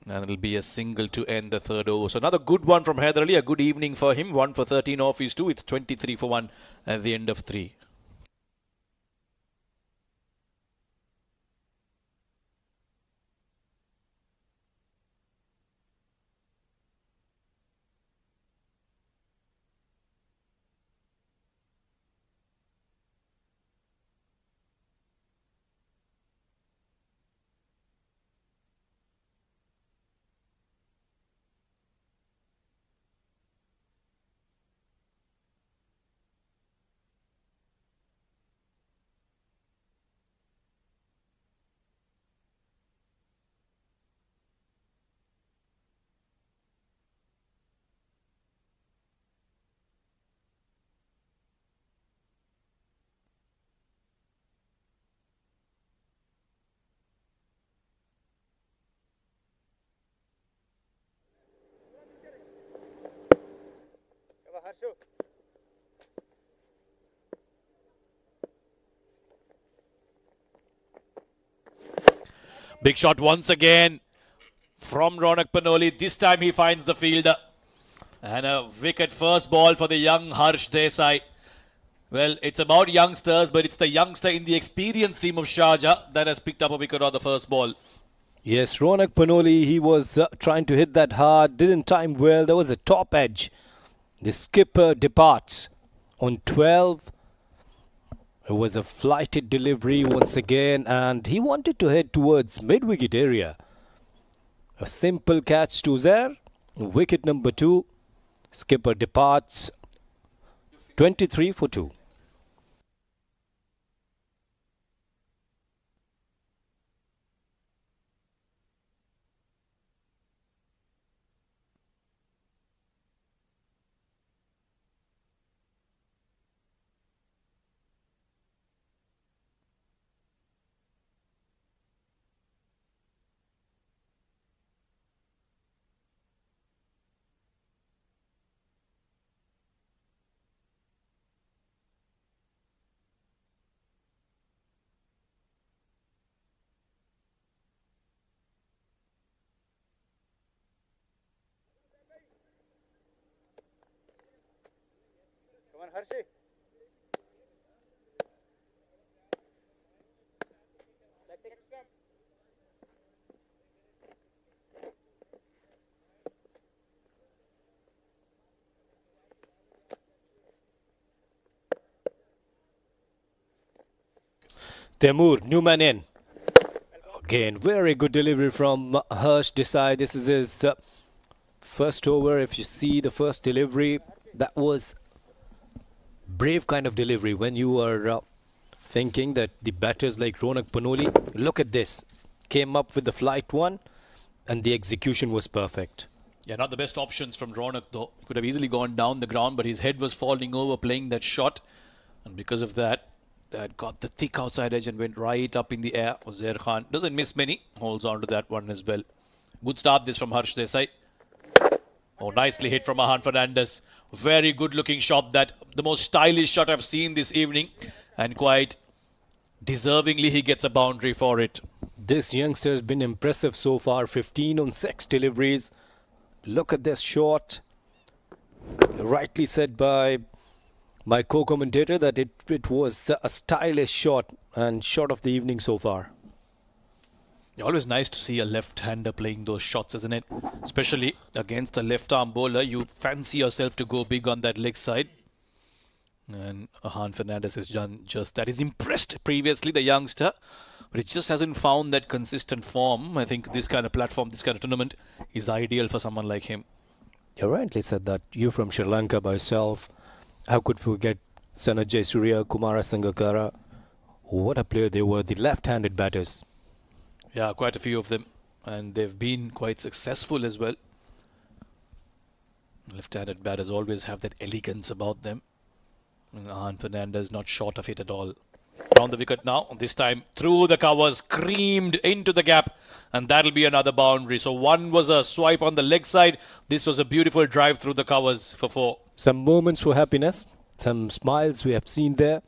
And it'll be a single to end the third over. So another good one from Haider Ali. A good evening for him. 1 for 13 off his 2. It's 23 for 1 at the end of 3. Big shot once again from Ronak Panoli. This time he finds the fielder. And a wicket first ball for the young Harsh Desai. Well, it's about youngsters, but it's the youngster in the experienced team of Sharjah that has picked up a wicket on the first ball. Yes, Ronak Panoli, he was trying to hit that hard, didn't time well. There was a top edge. The skipper departs on 12. It was a flighted delivery once again, and he wanted to head towards mid-wicket area. A simple catch to Uzair. Wicket number 2. Skipper departs. 23 for 2. Temur, Newman in. Again, very good delivery from Harsh Desai. This is his first over. If you see the first delivery, that was brave kind of delivery when you were thinking that the batters like Ronak Panoli, look at this, came up with the flight one and the execution was perfect. Yeah, not the best options from Ronak though. He could have easily gone down the ground, but his head was falling over playing that shot. And because of that, that got the thick outside edge and went right up in the air. Uzair Khan doesn't miss many, holds on to that one as well. Good start this from Harsh Desai. Oh, nicely hit from Ahan Fernandez. Very good looking shot, that the most stylish shot I've seen this evening, and quite deservingly he gets a boundary for it. This youngster has been impressive so far, 15 on 6 deliveries. Look at this shot. Rightly said by my co-commentator that it was a stylish shot and shot of the evening so far. Always nice to see a left-hander playing those shots, isn't it? Especially against a left-arm bowler. You fancy yourself to go big on that leg side. And Ahan Fernandez has done just that. He's impressed previously, the youngster, but it just hasn't found that consistent form. I think this kind of platform, this kind of tournament is ideal for someone like him. You rightly said that. You from Sri Lanka by yourself. How could forget Sanajay Surya, Kumara Sangakkara? What a player they were, the left-handed batters. Yeah, quite a few of them. And they've been quite successful as well. Left-handed batters always have that elegance about them. And Ahan Fernandez not short of it at all. Around the wicket now. This time through the covers, creamed into the gap. And that'll be another boundary. So one was a swipe on the leg side. This was a beautiful drive through the covers for 4. Some moments for happiness. Some smiles we have seen there.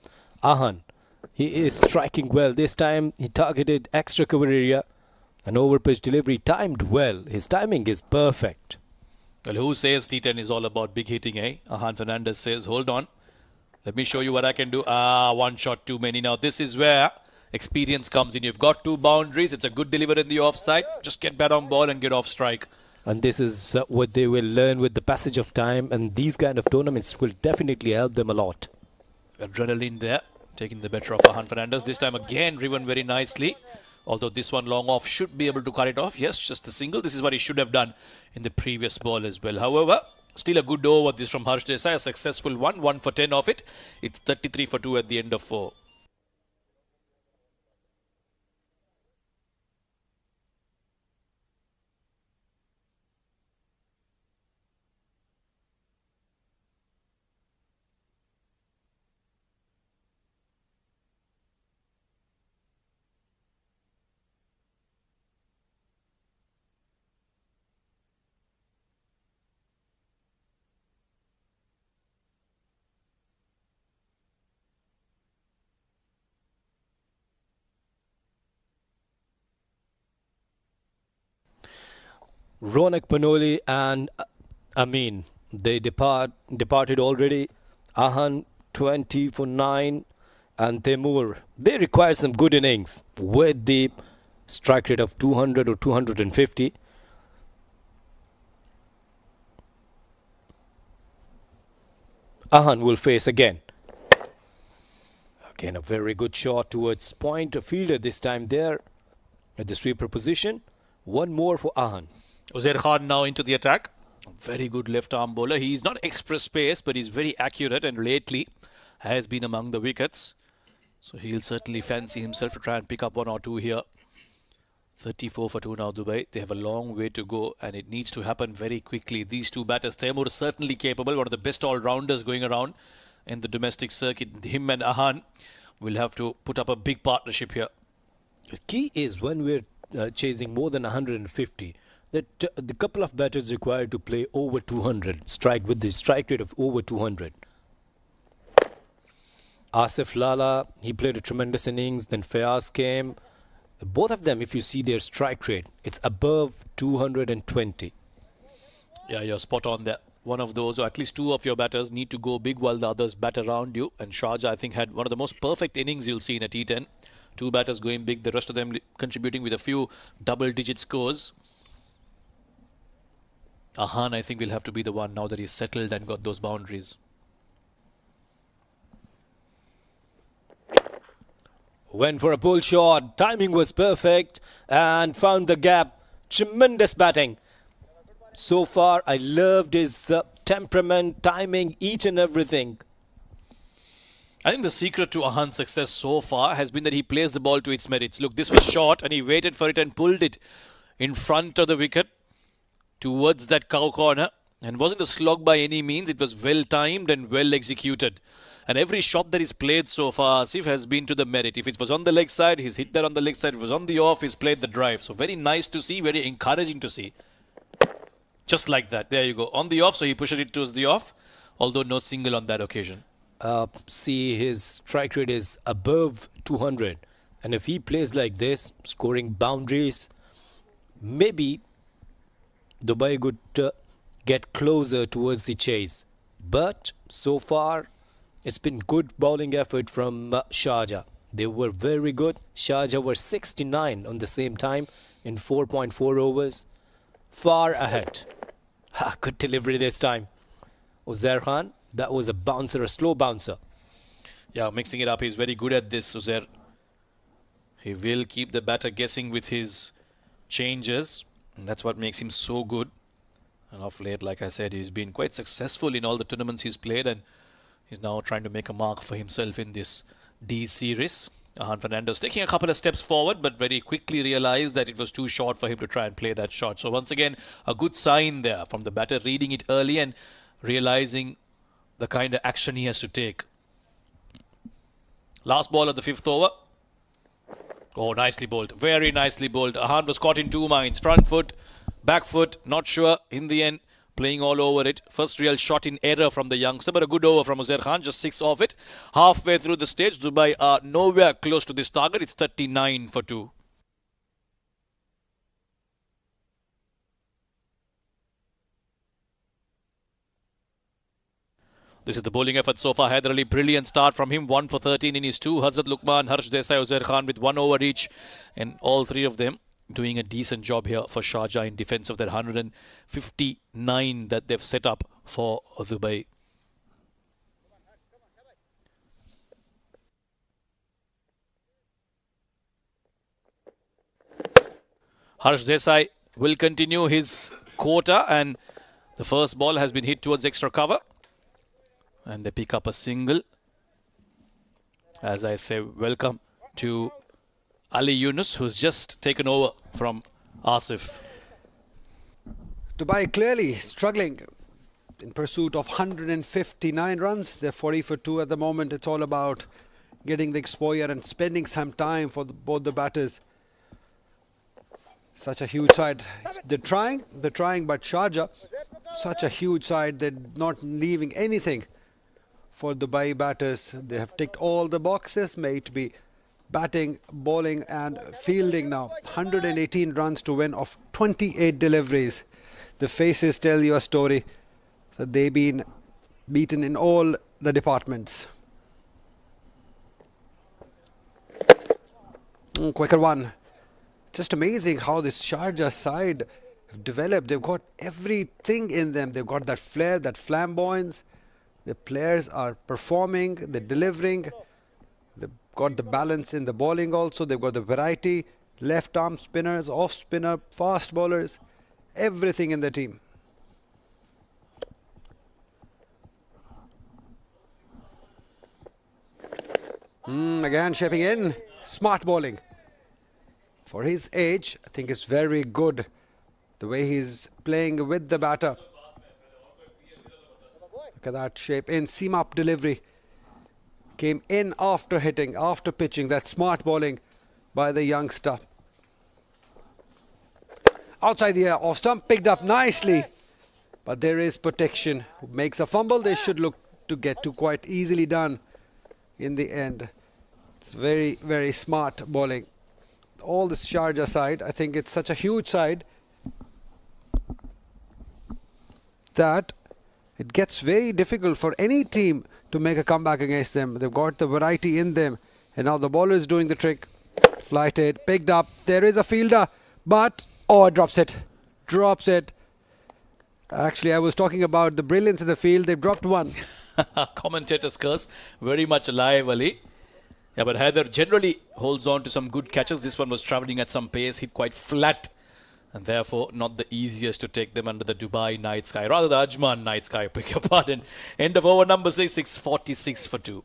Ahan, he is striking well. This time he targeted extra cover area. An over-pitch delivery timed well. His timing is perfect. Well, who says T10 is all about big hitting, eh? Ahan Fernandez says, hold on. Let me show you what I can do. One shot too many. Now, this is where experience comes in. You've got 2 boundaries. It's a good delivery in the offside. Just get bat on ball and get off strike. And this is what they will learn with the passage of time. And these kind of tournaments will definitely help them a lot. Adrenaline there. Taking the better of Ahan Fernandez. This time again driven very nicely. Although this one long off should be able to cut it off. Yes, just a single. This is what he should have done in the previous ball as well. However, still a good over this from Harsh Desai. A successful one. 1 for 10 off it. It's 33 for 2 at the end of 4. Ronak Panoli and Amin, they departed already. Ahan 20 for 9 and Temur, they require some good innings with the strike rate of 200 or 250. Ahan will face again. Again, a very good shot towards point. A fielder this time there at the sweeper position. One more for Ahan. Uzair Khan now into the attack. Very good left arm bowler. He's not express pace, but he's very accurate and lately has been among the wickets. So he'll certainly fancy himself to try and pick up 1 or 2 here. 34 for 2 now, Dubai. They have a long way to go and it needs to happen very quickly. These 2 batters, Temur is certainly capable. One of the best all-rounders going around in the domestic circuit. Him and Ahan will have to put up a big partnership here. The key is when we're chasing more than 150, that the couple of batters required to play over 200, strike with the strike rate of over 200. Asif Lala, he played a tremendous innings. Then Fayaz came. Both of them, if you see their strike rate, it's above 220. Yeah, you're spot on there. One of those, or at least 2 of your batters need to go big while the others bat around you. And Sharjah, I think, had one of the most perfect innings you'll see in a T10. Two batters going big, the rest of them contributing with a few double-digit scores. Ajman, I think, will have to be the one now that he's settled and got those boundaries. Went for a pull shot. Timing was perfect and found the gap. Tremendous batting. So far, I loved his temperament, timing, each and everything. I think the secret to Ajman's success so far has been that he plays the ball to its merits. Look, this was short and he waited for it and pulled it in front of the wicket towards that cow corner. And wasn't a slog by any means. It was well timed and well executed. And every shot that he's played so far, Asif, has been to the merit. If it was on the leg side, he's hit that on the leg side. If it was on the off, he's played the drive. So very nice to see, very encouraging to see. Just like that. There you go. On the off, so he pushed it towards the off. Although no single on that occasion. See, his strike rate is above 200. And if he plays like this, scoring boundaries, maybe Dubai could get closer towards the chase. But so far, it's been good bowling effort from Sharjah. They were very good. Sharjah were 69 on the same time in 4.4 overs. Far ahead. Good delivery this time. Uzair Khan, that was a bouncer, a slow bouncer. Yeah, mixing it up. He's very good at this, Uzair. He will keep the batter guessing with his changes. And that's what makes him so good. And of late, like I said, he's been quite successful in all the tournaments he's played. And he's now trying to make a mark for himself in this D series. Ajman Fernando's taking a couple of steps forward, but very quickly realized that it was too short for him to try and play that shot. So once again, a good sign there from the batter, reading it early and realizing the kind of action he has to take. Last ball of the 5th over. Oh, nicely bowled. Very nicely bowled. Ajman was caught in two minds. Front foot, back foot, not sure. In the end, playing all over it. First real shot in error from the youngster, but a good over from Uzair Khan. Just 6 off it. Halfway through the stage, Dubai are nowhere close to this target. It's 39 for 2. This is the bowling effort so far. Haider Ali, brilliant start from him. 1 for 13 in his 2. Hazrat Luqman, Harsh Desai, Uzair Khan with 1 over each. And all three of them doing a decent job here for Sharjah in defense of that 159 that they've set up for Dubai. Harsh Desai will continue his quota, and the first ball has been hit towards extra cover. And they pick up a single. As I say, welcome to Ali Yunus, who's just taken over from Asif. Dubai clearly struggling in pursuit of 159 runs. They're 40 for 2 at the moment. It's all about getting the exposure and spending some time for both the batters. Such a huge side. They're trying, but Sharjah, such a huge side, they're not leaving anything for Dubai batters. They have ticked all the boxes, may it be batting, bowling and fielding now. 118 runs to win of 28 deliveries. The faces tell you a story that they've been beaten in all the departments. Quicker one. Just amazing how this Sharjah side have developed. They've got everything in them. They've got that flair, that flamboyance. The players are performing, they're delivering. They've got the balance in the bowling also. They've got the variety, left arm spinners, off spinner, fast bowlers, everything in the team. Again shaping in, smart bowling. For his age, I think it's very good the way he's playing with the batter. Look at that shape in, seam up delivery. Came in after hitting, after pitching. That smart bowling by the youngster. Outside the air, off stump, picked up nicely. But there is protection. Makes a fumble. They should look to get to quite easily done in the end. It's very, very smart bowling. All this Sharjah side, I think it's such a huge side that it gets very difficult for any team to make a comeback against them. They've got the variety in them. And now the bowler is doing the trick. Flighted, picked up. There is a fielder, but oh, drops it. Drops it. Actually, I was talking about the brilliance in the field. They've dropped one. Commentator's curse, very much alive, Ali. Yeah, but Heather generally holds on to some good catches. This one was travelling at some pace, hit quite flat, and therefore not the easiest to take them under the Dubai night sky. Rather the Ajman night sky, beg your pardon. End of over number 6, 6:46 for 2.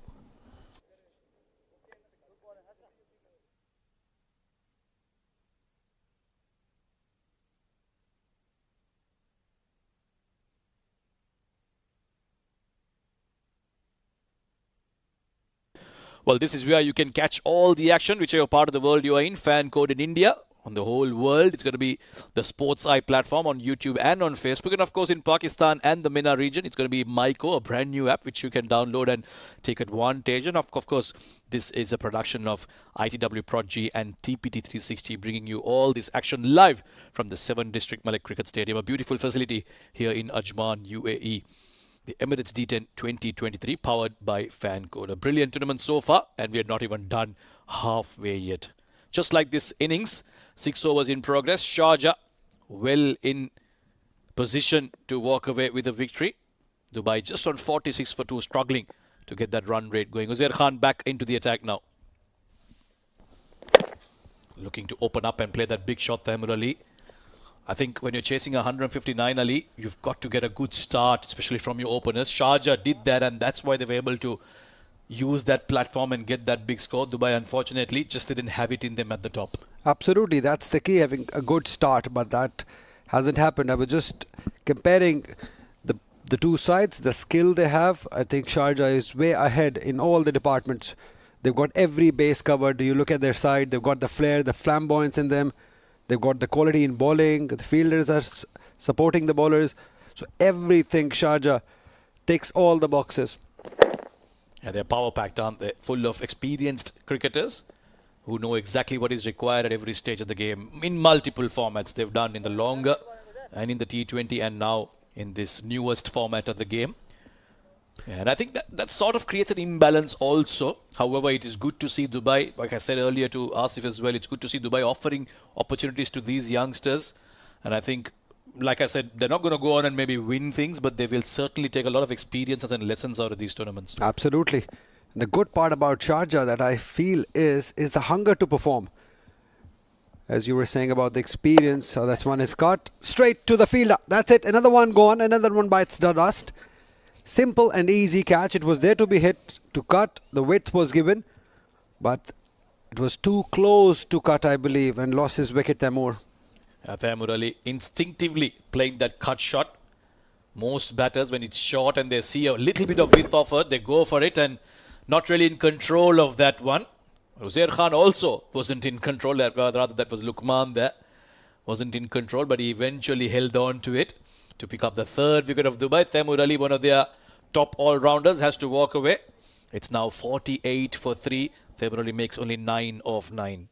Well, this is where you can catch all the action, whichever part of the world you are in. FanCode in India, on the whole world. It's going to be the Sports Eye platform on YouTube and on Facebook. And of course, in Pakistan and the MENA region, it's going to be Myco, a brand new app which you can download and take advantage. And of course, this is a production of ITW Prodigy and TPT 360, bringing you all this action live from the 7 District Malek Cricket Stadium, a beautiful facility here in Ajman, UAE. The Emirates D10 2023, powered by FanCode. A brilliant tournament so far, and we are not even done halfway yet. Just like this innings, 6 overs in progress. Sharjah well in position to walk away with a victory. Dubai just on 46 for 2, struggling to get that run rate going. Uzair Khan back into the attack now. Looking to open up and play that big shot, Taimur Ali. I think when you're chasing 159, Ali, you've got to get a good start, especially from your openers. Sharjah did that, and that's why they were able to use that platform and get that big score. Dubai, unfortunately, just didn't have it in them at the top. Absolutely, that's the key, having a good start, but that hasn't happened. I was just comparing the two sides, the skill they have. I think Sharjah is way ahead in all the departments. They've got every base covered. You look at their side, they've got the flair, the flamboyance in them. They've got the quality in bowling. The fielders are supporting the bowlers. So everything, Sharjah ticks all the boxes. Yeah, they're power-packed, aren't they? Full of experienced cricketers who know exactly what is required at every stage of the game. In multiple formats they've done, in the longer and in the T20 and now in this newest format of the game. And I think that sort of creates an imbalance also. However, it is good to see Dubai, like I said earlier to Asif as well, it's good to see Dubai offering opportunities to these youngsters. And I think, like I said, they're not going to go on and maybe win things, but they will certainly take a lot of experiences and lessons out of these tournaments. Absolutely. The good part about Sharjah that I feel is the hunger to perform. As you were saying about the experience, so that's one is cut straight to the fielder. That's it. Another one gone. Another one bites the dust. Simple and easy catch. It was there to be hit, to cut. The width was given, but it was too close to cut, I believe, and lost his wicket, Taimur. Taimur Ali instinctively playing that cut shot. Most batters, when it's short and they see a little bit of width offered, they go for it, and not really in control of that one. Uzair Khan also wasn't in control, rather that was Lukman there. Wasn't in control, but he eventually held on to it to pick up the 3rd wicket of Dubai. Taimur Ali, one of their top all-rounders, has to walk away. It's now 48 for 3. Taimur Ali makes only 9 of 9.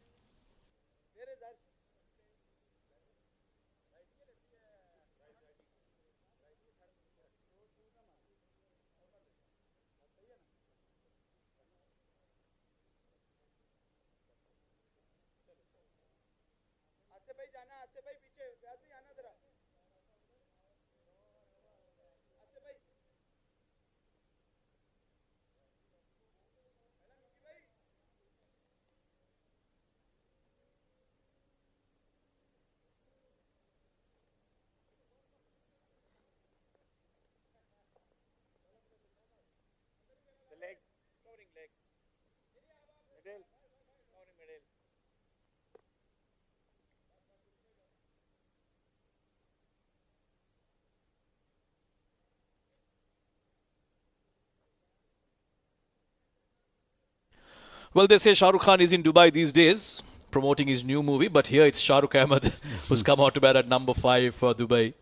Well, they say Shah Rukh Khan is in Dubai these days, promoting his new movie, but here it's Shah Rukh Ahmed who's come out to bat at number 5 for Dubai.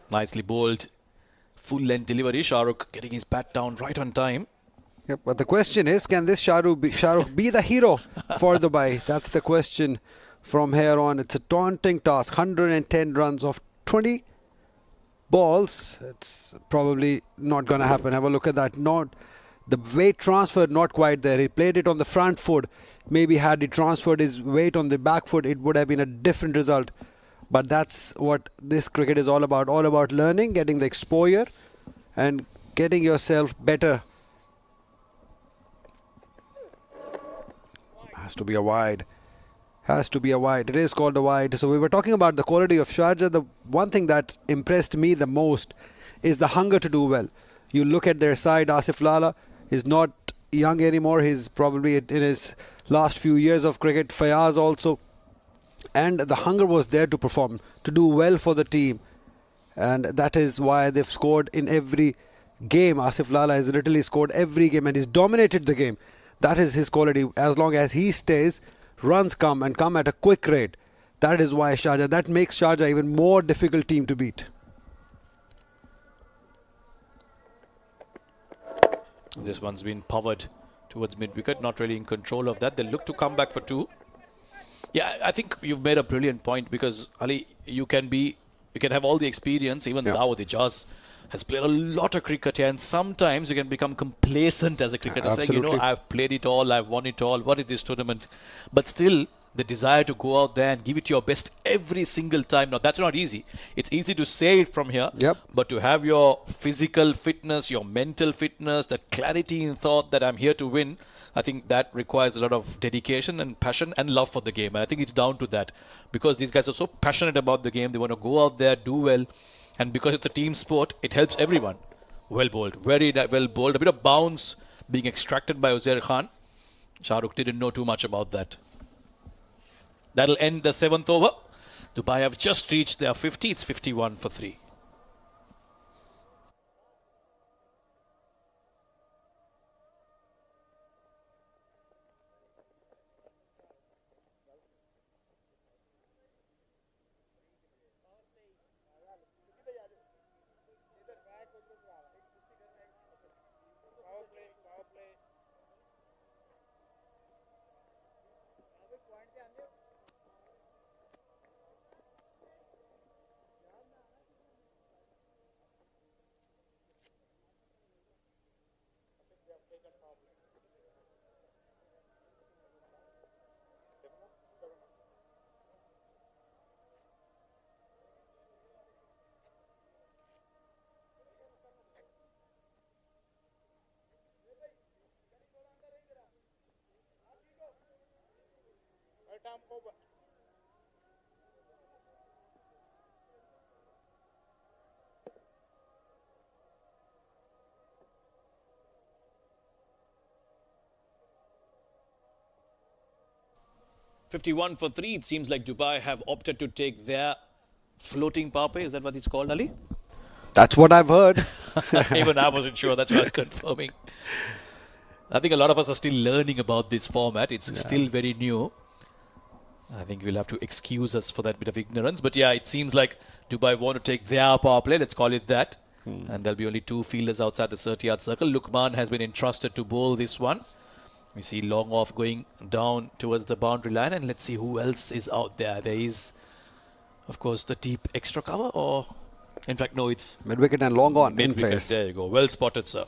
Nicely bowled, full-length delivery. Shah Rukh getting his bat down right on time. Yep, but the question is, can this Shah Rukh be the hero for Dubai? That's the question from here on. It's a daunting task. 110 runs of 20 balls. It's probably not going to happen. Have a look at that. Not The weight transfer not quite there. He played it on the front foot. Maybe had he transferred his weight on the back foot, it would have been a different result. But that's what this cricket is all about learning, getting the exposure and getting yourself better. Has to be a wide. Has to be a wide. It is called a wide. So we were talking about the quality of Sharjah. The one thing that impressed me the most is the hunger to do well. You look at their side. Asif Lala is not young anymore. He's probably in his last few years of cricket. Fayaz also. And the hunger was there to perform, to do well for the team. And that is why they've scored in every game. Asif Lala has literally scored every game and he's dominated the game. That is his quality. As long as he stays, runs come and come at a quick rate. That is why Sharjah, that makes Sharjah even more difficult team to beat. This one's been powered towards mid-wicket, not really in control of that. They look to come back for 2. Yeah, I think you've made a brilliant point because, Ali, you can have all the experience, even Dawood Ijaz has played a lot of cricket here, and sometimes you can become complacent as a cricketer, saying, you know, I've played it all, I've won it all, what is this tournament? But still, the desire to go out there and give it your best every single time. Now, that's not easy. It's easy to say it from here, but to have your physical fitness, your mental fitness, that clarity in thought that I'm here to win, I think that requires a lot of dedication and passion and love for the game. And I think it's down to that because these guys are so passionate about the game. They want to go out there, do well. And because it's a team sport, it helps everyone. Well bowled, very well bowled. A bit of bounce being extracted by Uzair Khan. Shahrukh didn't know too much about that. That'll end the 7th over. Dubai have just reached their 50. It's 51 for 3. Over. 51 for 3. It seems like Dubai have opted to take their floating power play. Is that what it's called, Ali? That's what I've heard. Even I wasn't sure. That's why I was confirming. I think a lot of us are still learning about this format. It's still very new. I think we'll have to excuse us for that bit of ignorance. But yeah, it seems like Dubai want to take their power play. Let's call it that. And there'll be only 2 fielders outside the 30-yard circle. Lukman has been entrusted to bowl this one. We see long off going down towards the boundary line. And let's see who else is out there. There is, of course, the deep extra cover. Or, in fact, no, it's mid-wicket and long on in mid-wicket. place. There you go. Well spotted, sir.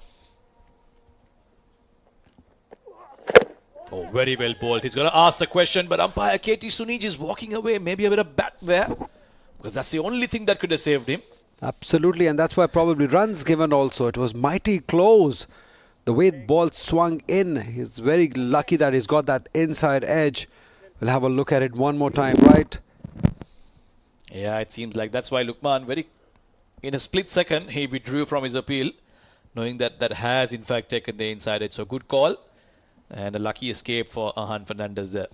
Oh, very well bowled. He's going to ask the question, but umpire KT Sunij is walking away. Maybe a bit of bat there, because that's the only thing that could have saved him. Absolutely, and that's why probably runs given also. It was mighty close. The way the ball swung in, he's very lucky that he's got that inside edge. We'll have a look at it one more time, right? Yeah, it seems like that's why Lukman, in a split second, he withdrew from his appeal, knowing that that has in fact taken the inside edge. So good call. And a lucky escape for Ahan Fernandez there.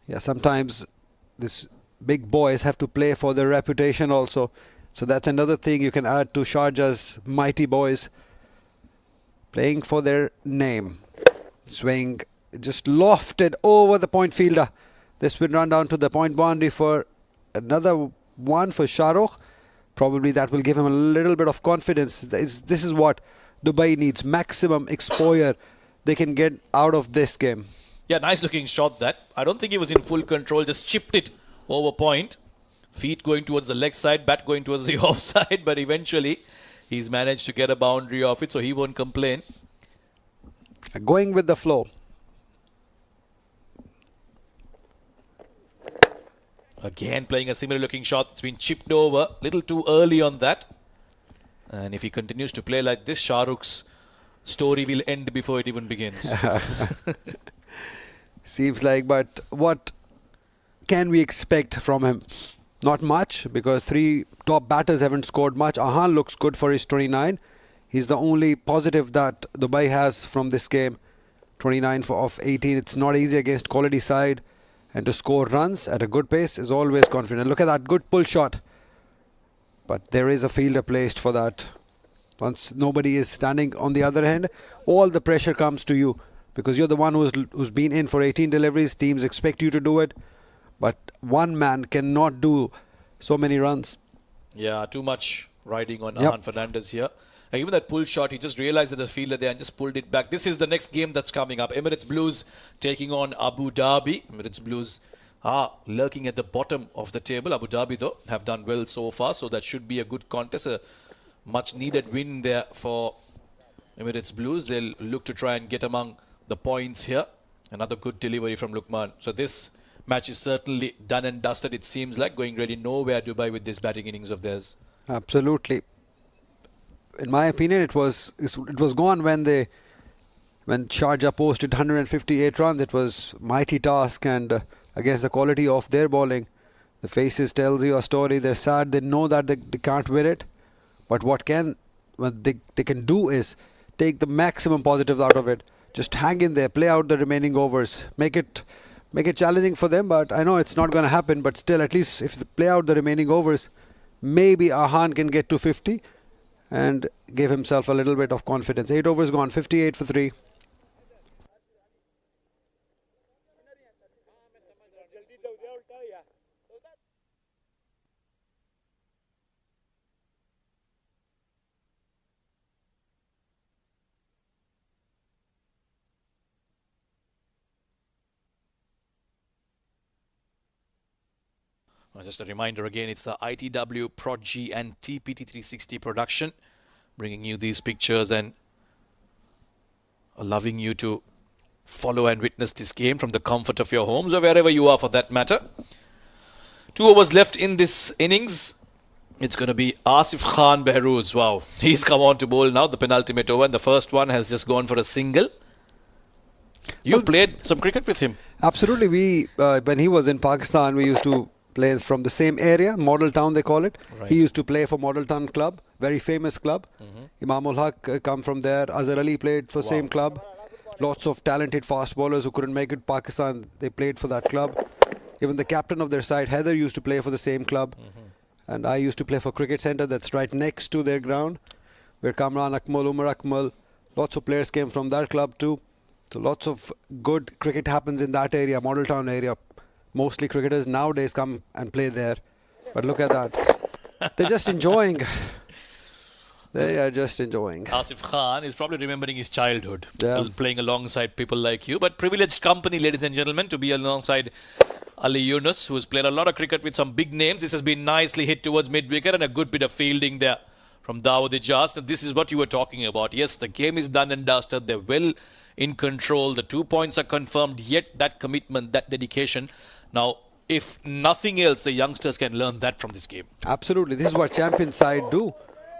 Yeah, sometimes these big boys have to play for their reputation also. So that's another thing you can add to Sharjah's mighty boys. Playing for their name. Swing just lofted over the point fielder. This will run down to the point boundary for another one for Shahrukh. Probably that will give him a little bit of confidence. This is what Dubai needs. Maximum exposure they can get out of this game. Yeah, nice looking shot that. I don't think he was in full control. Just chipped it over point. Feet going towards the leg side, bat going towards the offside. But eventually He's managed to get a boundary off it, so he won't complain. Going with the flow. Again, playing a similar looking shot. It's been chipped over. Little too early on that. And if he continues to play like this, Shahrukh's story will end before it even begins. Seems like, but what can we expect from him? Not much, because 3 top batters haven't scored much. Ajman looks good for his 29. He's the only positive that Dubai has from this game. 29 of 18. It's not easy against quality side. And to score runs at a good pace is always confident. Look at that good pull shot. But there is a fielder placed for that. Once nobody is standing on the other end, all the pressure comes to you, because you're the one who's been in for 18 deliveries. Teams expect you to do it. But one man cannot do so many runs. Yeah, too much riding on Ajman Fernandez here. Even that pull shot, he just realized that the fielder there and just pulled it back. This is the next game that's coming up. Emirates Blues taking on Abu Dhabi. Emirates Blues are lurking at the bottom of the table. Abu Dhabi, though, have done well so far, so that should be a good contest. A much-needed win there for Emirates Blues. They'll look to try and get among the points here. Another good delivery from Lukman. So this match is certainly done and dusted. It seems like going really nowhere, Dubai, with this batting innings of theirs. Absolutely. In my opinion, it was gone when Sharjah posted 158 runs. It was a mighty task, and against the quality of their bowling, the faces tells you a story. They're sad. They know that they can't win it, but what they can do is take the maximum positives out of it. Just hang in there, play out the remaining overs, make it challenging for them. But I know it's not going to happen. But still, at least if they play out the remaining overs, maybe Ajman can get to 50. And give himself a little bit of confidence. 8 overs gone, 58 for 3. Just a reminder again, it's the ITW, Prod-G and TPT360 production, bringing you these pictures and allowing you to follow and witness this game from the comfort of your homes or wherever you are for that matter. 2 overs left in this innings. It's going to be Asif Khan Behrooz. Wow, he's come on to bowl now, the penultimate over, and the first one has just gone for a single. You played some cricket with him. Absolutely. We when he was in Pakistan, we used to play from the same area, Model Town they call it. Right. He used to play for Model Town Club, very famous club. Imam ul Haq come from there. Azhar Ali played for same club. Lots of talented fast bowlers who couldn't make it Pakistan, they played for that club. Even the captain of their side, Heather, used to play for the same club. And I used to play for Cricket Centre, that's right next to their ground, where Kamran Akmal, Umar Akmal, lots of players came from that club too. So lots of good cricket happens in that area, Model Town area. Mostly cricketers nowadays come and play there. But look at that. They're just enjoying. They are just enjoying. Asif Khan is probably remembering his childhood, Yeah. playing alongside people like you. But privileged company, ladies and gentlemen, to be alongside Ali Yunus, who has played a lot of cricket with some big names. This has been nicely hit towards mid-wicket and a good bit of fielding there from Dawood Ijaz. And this is what you were talking about. Yes, the game is done and dusted. They're well in control. The 2 points are confirmed. Yet that commitment, that dedication. Now, if nothing else, the youngsters can learn that from this game. Absolutely. This is what champion side do.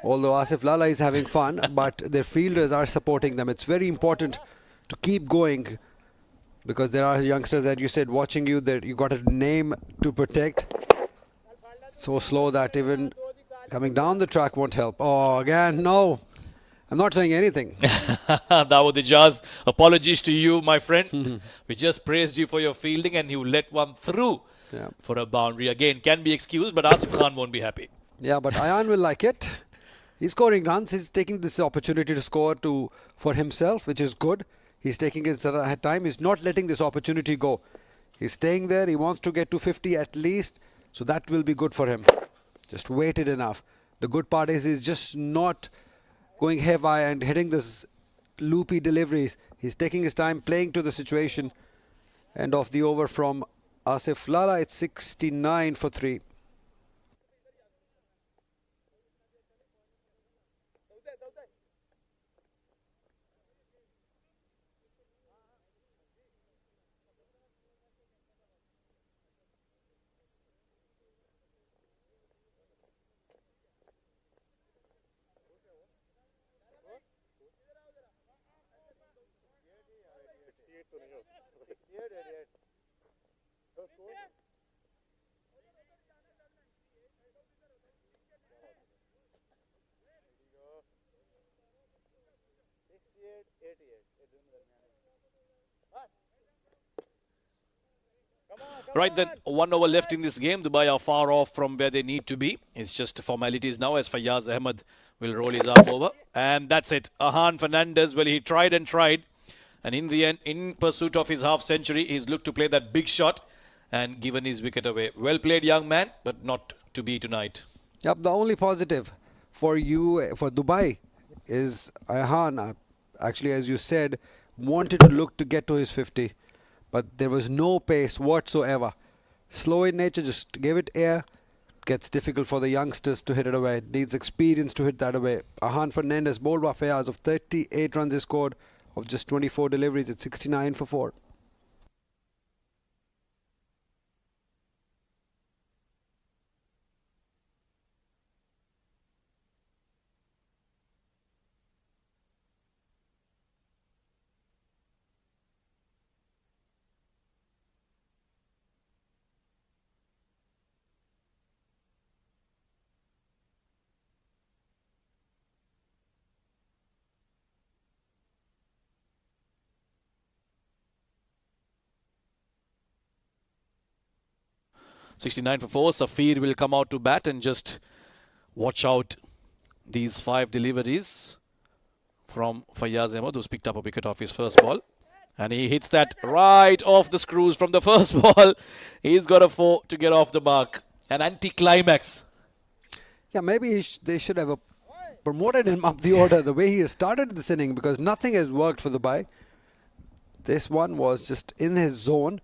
Although Asif Lala is having fun, but their fielders are supporting them. It's very important to keep going, because there are youngsters, as you said, watching you. That you got a name to protect. So slow that even coming down the track won't help. Oh, again, no. I'm not saying anything. Dawood Ijaz, apologies to you, my friend. We just praised you for your fielding and you let one through for a boundary. Again, can be excused, but Asif Khan won't be happy. Yeah, but Ayan will like it. He's scoring runs. He's taking this opportunity to score for himself, which is good. He's taking his time. He's not letting this opportunity go. He's staying there. He wants to get to 50 at least. So that will be good for him. Just waited enough. The good part is he's just not going heavy and hitting this loopy deliveries. He's taking his time, playing to the situation. End of the over from Asif Lala. It's 69 for 3. Right then, 1 over left in this game. Dubai are far off from where they need to be. It's just formalities now as Fayyaz Ahmed will roll his arm over. And that's it. Ahan Fernandez, well, he tried and tried. And in the end, in pursuit of his half century, he's looked to play that big shot and given his wicket away. Well played, young man, but not to be tonight. Yep, the only positive for you, for Dubai, is Ayhan, actually, as you said, wanted to look to get to his 50. But there was no pace whatsoever. Slow in nature, just gave it air. Gets difficult for the youngsters to hit it away. Needs experience to hit that away. Ahan Fernandez bowled by Fayyaz of 38 runs he scored of just 24 deliveries at 69 for 4. .69 for 4. Safir will come out to bat and just watch out these 5 deliveries from Fayyaz Ahmed, who's picked up a wicket off his first ball. And he hits that right off the screws from the first ball. He's got a 4 to get off the mark. An anti-climax. Yeah, maybe they should have promoted him up the order the way he has started this inning, because nothing has worked for Dubai. This one was just in his zone.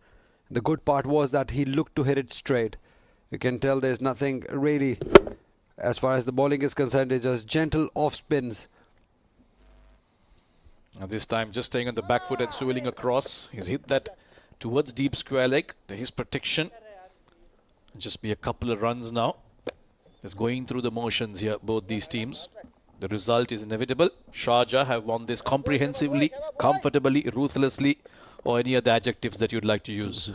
The good part was that he looked to hit it straight. You can tell there's nothing really, as far as the bowling is concerned, it's just gentle off spins. And this time just staying on the back foot and swirling across. He's hit that towards deep square leg. His protection. Just be a couple of runs now. Just going through the motions here, both these teams. The result is inevitable. Sharjah have won this comprehensively, comfortably, ruthlessly, or any other adjectives that you'd like to use.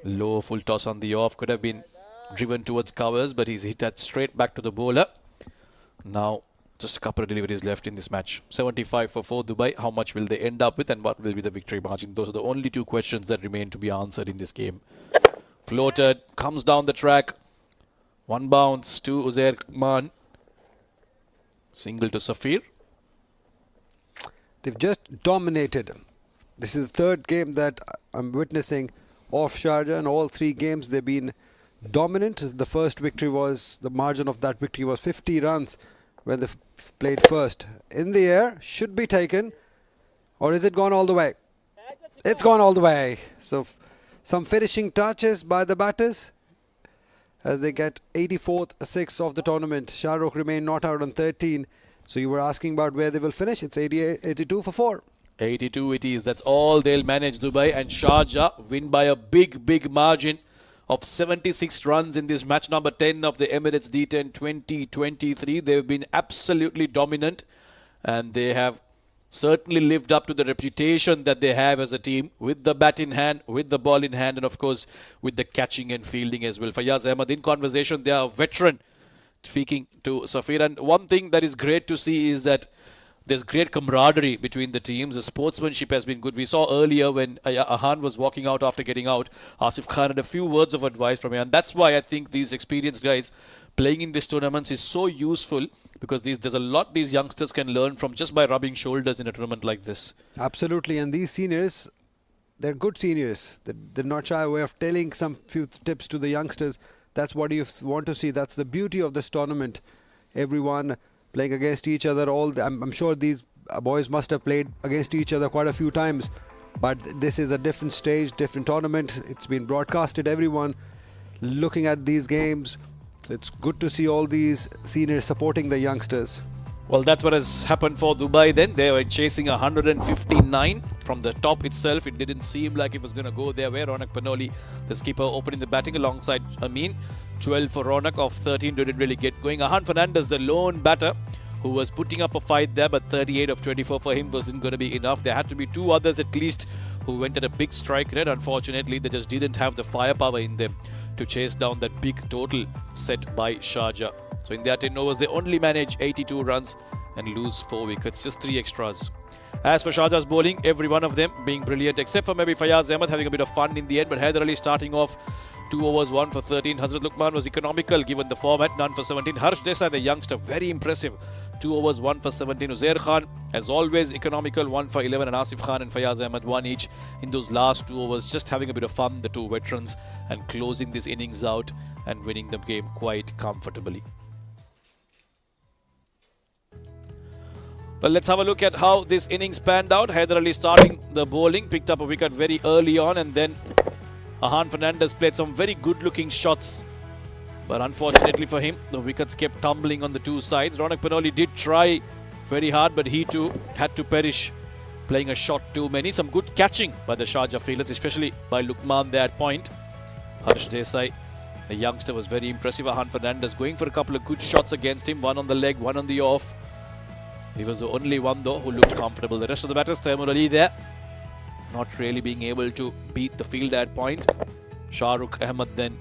Low full toss on the off, could have been driven towards covers, but he's hit that straight back to the bowler. Now just a couple of deliveries left in this match. 75 for 4 Dubai. How much will they end up with and what will be the victory margin? Those are the only 2 questions that remain to be answered in this game. Floated, comes down the track. 1 bounce to Uzair Khan. Single to Safir. They've just dominated. This is the 3rd game that I'm witnessing of Sharjah, and all 3 games they've been dominant. The first victory was, the margin of that victory was 50 runs when they played first. In the air, should be taken, or is it gone all the way? It's gone all the way. So some finishing touches by the batters as they get 84th 6 of the tournament. Shah Rukh remain not out on 13. So you were asking about where they will finish. It's 82 for 4. 82 it is. That's all they'll manage, Dubai. And Sharjah win by a big margin of 76 runs in this match number 10 of the Emirates D10 2023. They've been absolutely dominant. And they have certainly lived up to the reputation that they have as a team, with the bat in hand, with the ball in hand, and of course with the catching and fielding as well. Fayyaz Ahmed in conversation, they are a veteran, speaking to Safir. And one thing that is great to see is that there's great camaraderie between the teams. The sportsmanship has been good. We saw earlier when Ahan was walking out after getting out, Asif Khan had a few words of advice from him. And that's why I think these experienced guys playing in these tournaments is so useful, because there's a lot these youngsters can learn from just by rubbing shoulders in a tournament like this. Absolutely. And these seniors, they're good seniors. They're not shy away of telling some few tips to the youngsters. That's what you want to see. That's the beauty of this tournament. Everyone playing against each other. I'm sure these boys must have played against each other quite a few times. But this is a different stage, different tournament. It's been broadcasted. Everyone looking at these games. It's good to see all these seniors supporting the youngsters. Well, that's what has happened for Dubai then. They were chasing 159 from the top itself. It didn't seem like it was going to go their way. Ronak Panoli, the skipper, opening the batting alongside Amin. 12 for Ronak. Of 13 didn't really get going. Ahan Fernandez, the lone batter, who was putting up a fight there, but 38 of 24 for him wasn't going to be enough. There had to be two others at least who went at a big strike rate. Unfortunately, they just didn't have the firepower in them to chase down that big total set by Sharjah. So in their 10 overs, they only manage 82 runs and lose 4 wickets, just 3 extras. As for Sharjah's bowling, every one of them being brilliant, except for maybe Fayaz Ahmed having a bit of fun in the end, but Haider Ali starting off 2 overs, 1 for 13. Hazrat Luqman was economical given the format, none for 17. Harsh Desai, the youngster, very impressive. 2 overs, 1 for 17. Uzair Khan, as always, economical, 1 for 11. And Asif Khan and Fayaz Ahmed, 1 each in those last 2 overs. Just having a bit of fun, the two veterans, and closing this innings out and winning the game quite comfortably. Well, let's have a look at how this innings panned out. Haider Ali starting the bowling, picked up a wicket very early on, and then Ahan Fernandez played some very good-looking shots. But unfortunately for him, the wickets kept tumbling on the two sides. Ronak Panoli did try very hard, but he too had to perish, playing a shot too many. Some good catching by the Sharjah fielders, especially by Luqman there at point. Harsh Desai, the youngster, was very impressive. Ahan Fernandez going for a couple of good shots against him. One on the leg, one on the off. He was the only one though who looked comfortable. The rest of the batters, Taimur Ali there, not really being able to beat the field at point. Shahrukh Ahmed then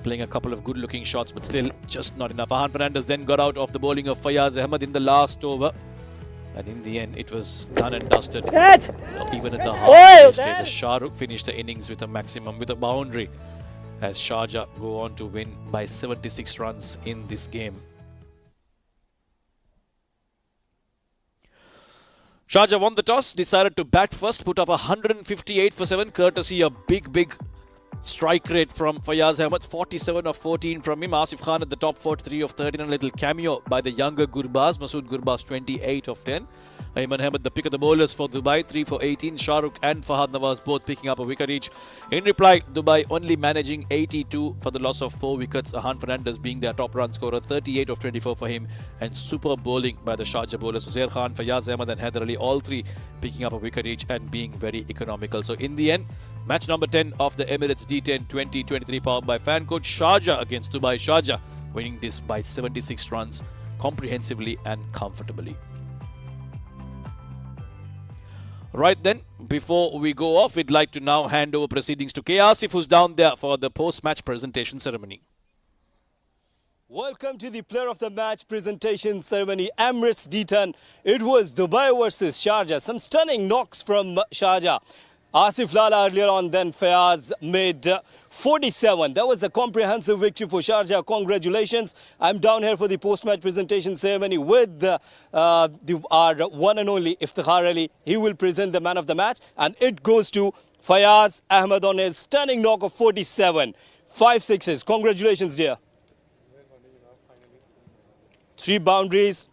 playing a couple of good looking shots, but still just not enough. Ahan Fernandez then got out of the bowling of Fayaz Ahmed in the last over, and in the end it was done and dusted. Even at the half stage, Shahrukh finished the innings with a maximum, with a boundary, as Sharjah go on to win by 76 runs in this game. Sharjah won the toss, decided to bat first, put up 158 for 7, courtesy a big strike rate from Fayaz Ahmed. 47 of 14 from him. Asif Khan at the top 43 of 13, and a little cameo by the younger Gurbaz. Masood Gurbaz 28 of 10. Ayman Ahmed, the pick of the bowlers for Dubai, 3 for 18. Shahrukh and Fahad Nawaz both picking up a wicket each. In reply, Dubai only managing 82 for the loss of 4 wickets. Ahan Fernandez being their top run scorer, 38 of 24 for him. And superb bowling by the Sharjah bowlers, Uzair Khan, Fayaz Ahmed and Haider Ali, all 3 picking up a wicket each and being very economical. So in the end, match number 10 of the Emirates D10 2023 powered by FanCode, Sharjah against Dubai. Sharjah winning this by 76 runs comprehensively and comfortably. Right then, before we go off, we'd like to now hand over proceedings to K. Asif, who's down there for the post-match presentation ceremony. Welcome to the Player of the Match presentation ceremony, Emirates D10. It was Dubai versus Sharjah. Some stunning knocks from Sharjah. Asif Lala earlier on, then Fayaz made 47. That was a comprehensive victory for Sharjah. Congratulations. I'm down here for the post-match presentation ceremony with our one and only Iftikhar Ali. He will present the man of the match, and it goes to Fayaz Ahmed on his stunning knock of 47. 5 sixes. Congratulations, dear. 3 boundaries.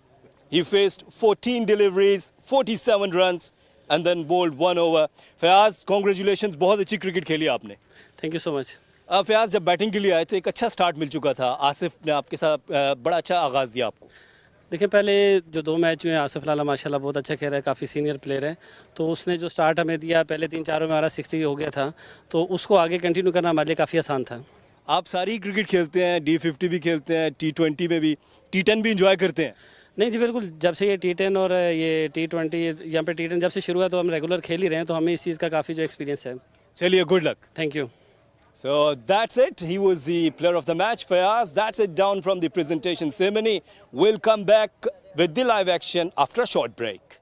He faced 14 deliveries, 47 runs. And then bowled 1 over. Fayaz, congratulations, बहुत अच्छी cricket खेली आपने. Thank you so much. Fayaz, जब batting के लिए आए तो एक अच्छा स्टार्ट मिल चुका था. आसिफ ने आपके साथ बड़ा अच्छा आगाज़ दिया आपको. देखिए, पहले जो 2 मैच हुए आसिफ लाला माशाल्लाह बहुत अच्छा खेल रहा है, काफ़ी सीनियर प्लेयर है. तो उसने जो स्टार्ट हमें दिया, पहले 3-4 में हमारा 60 हो गया था, तो उसको आगे कंटिन्यू करना हमारे लिए काफ़ी आसान था. आप सारी क्रिकेट खेलते हैं, D50 भी खेलते हैं, T20 में भी, T10 भी इंजॉय करते हैं? नहीं जी, बिल्कुल. जब से ये T10 और ये T20, यहाँ पे T10 जब से शुरू हुआ तो हम रेगुलर खेल ही रहे हैं, तो हमें इस चीज़ का काफ़ी जो एक्सपीरियंस है. चलिए, good luck. Thank you. So that's it. He was the player of the match, Fayaz. That's it down from the presentation ceremony. We'll come back with the live action after a short break.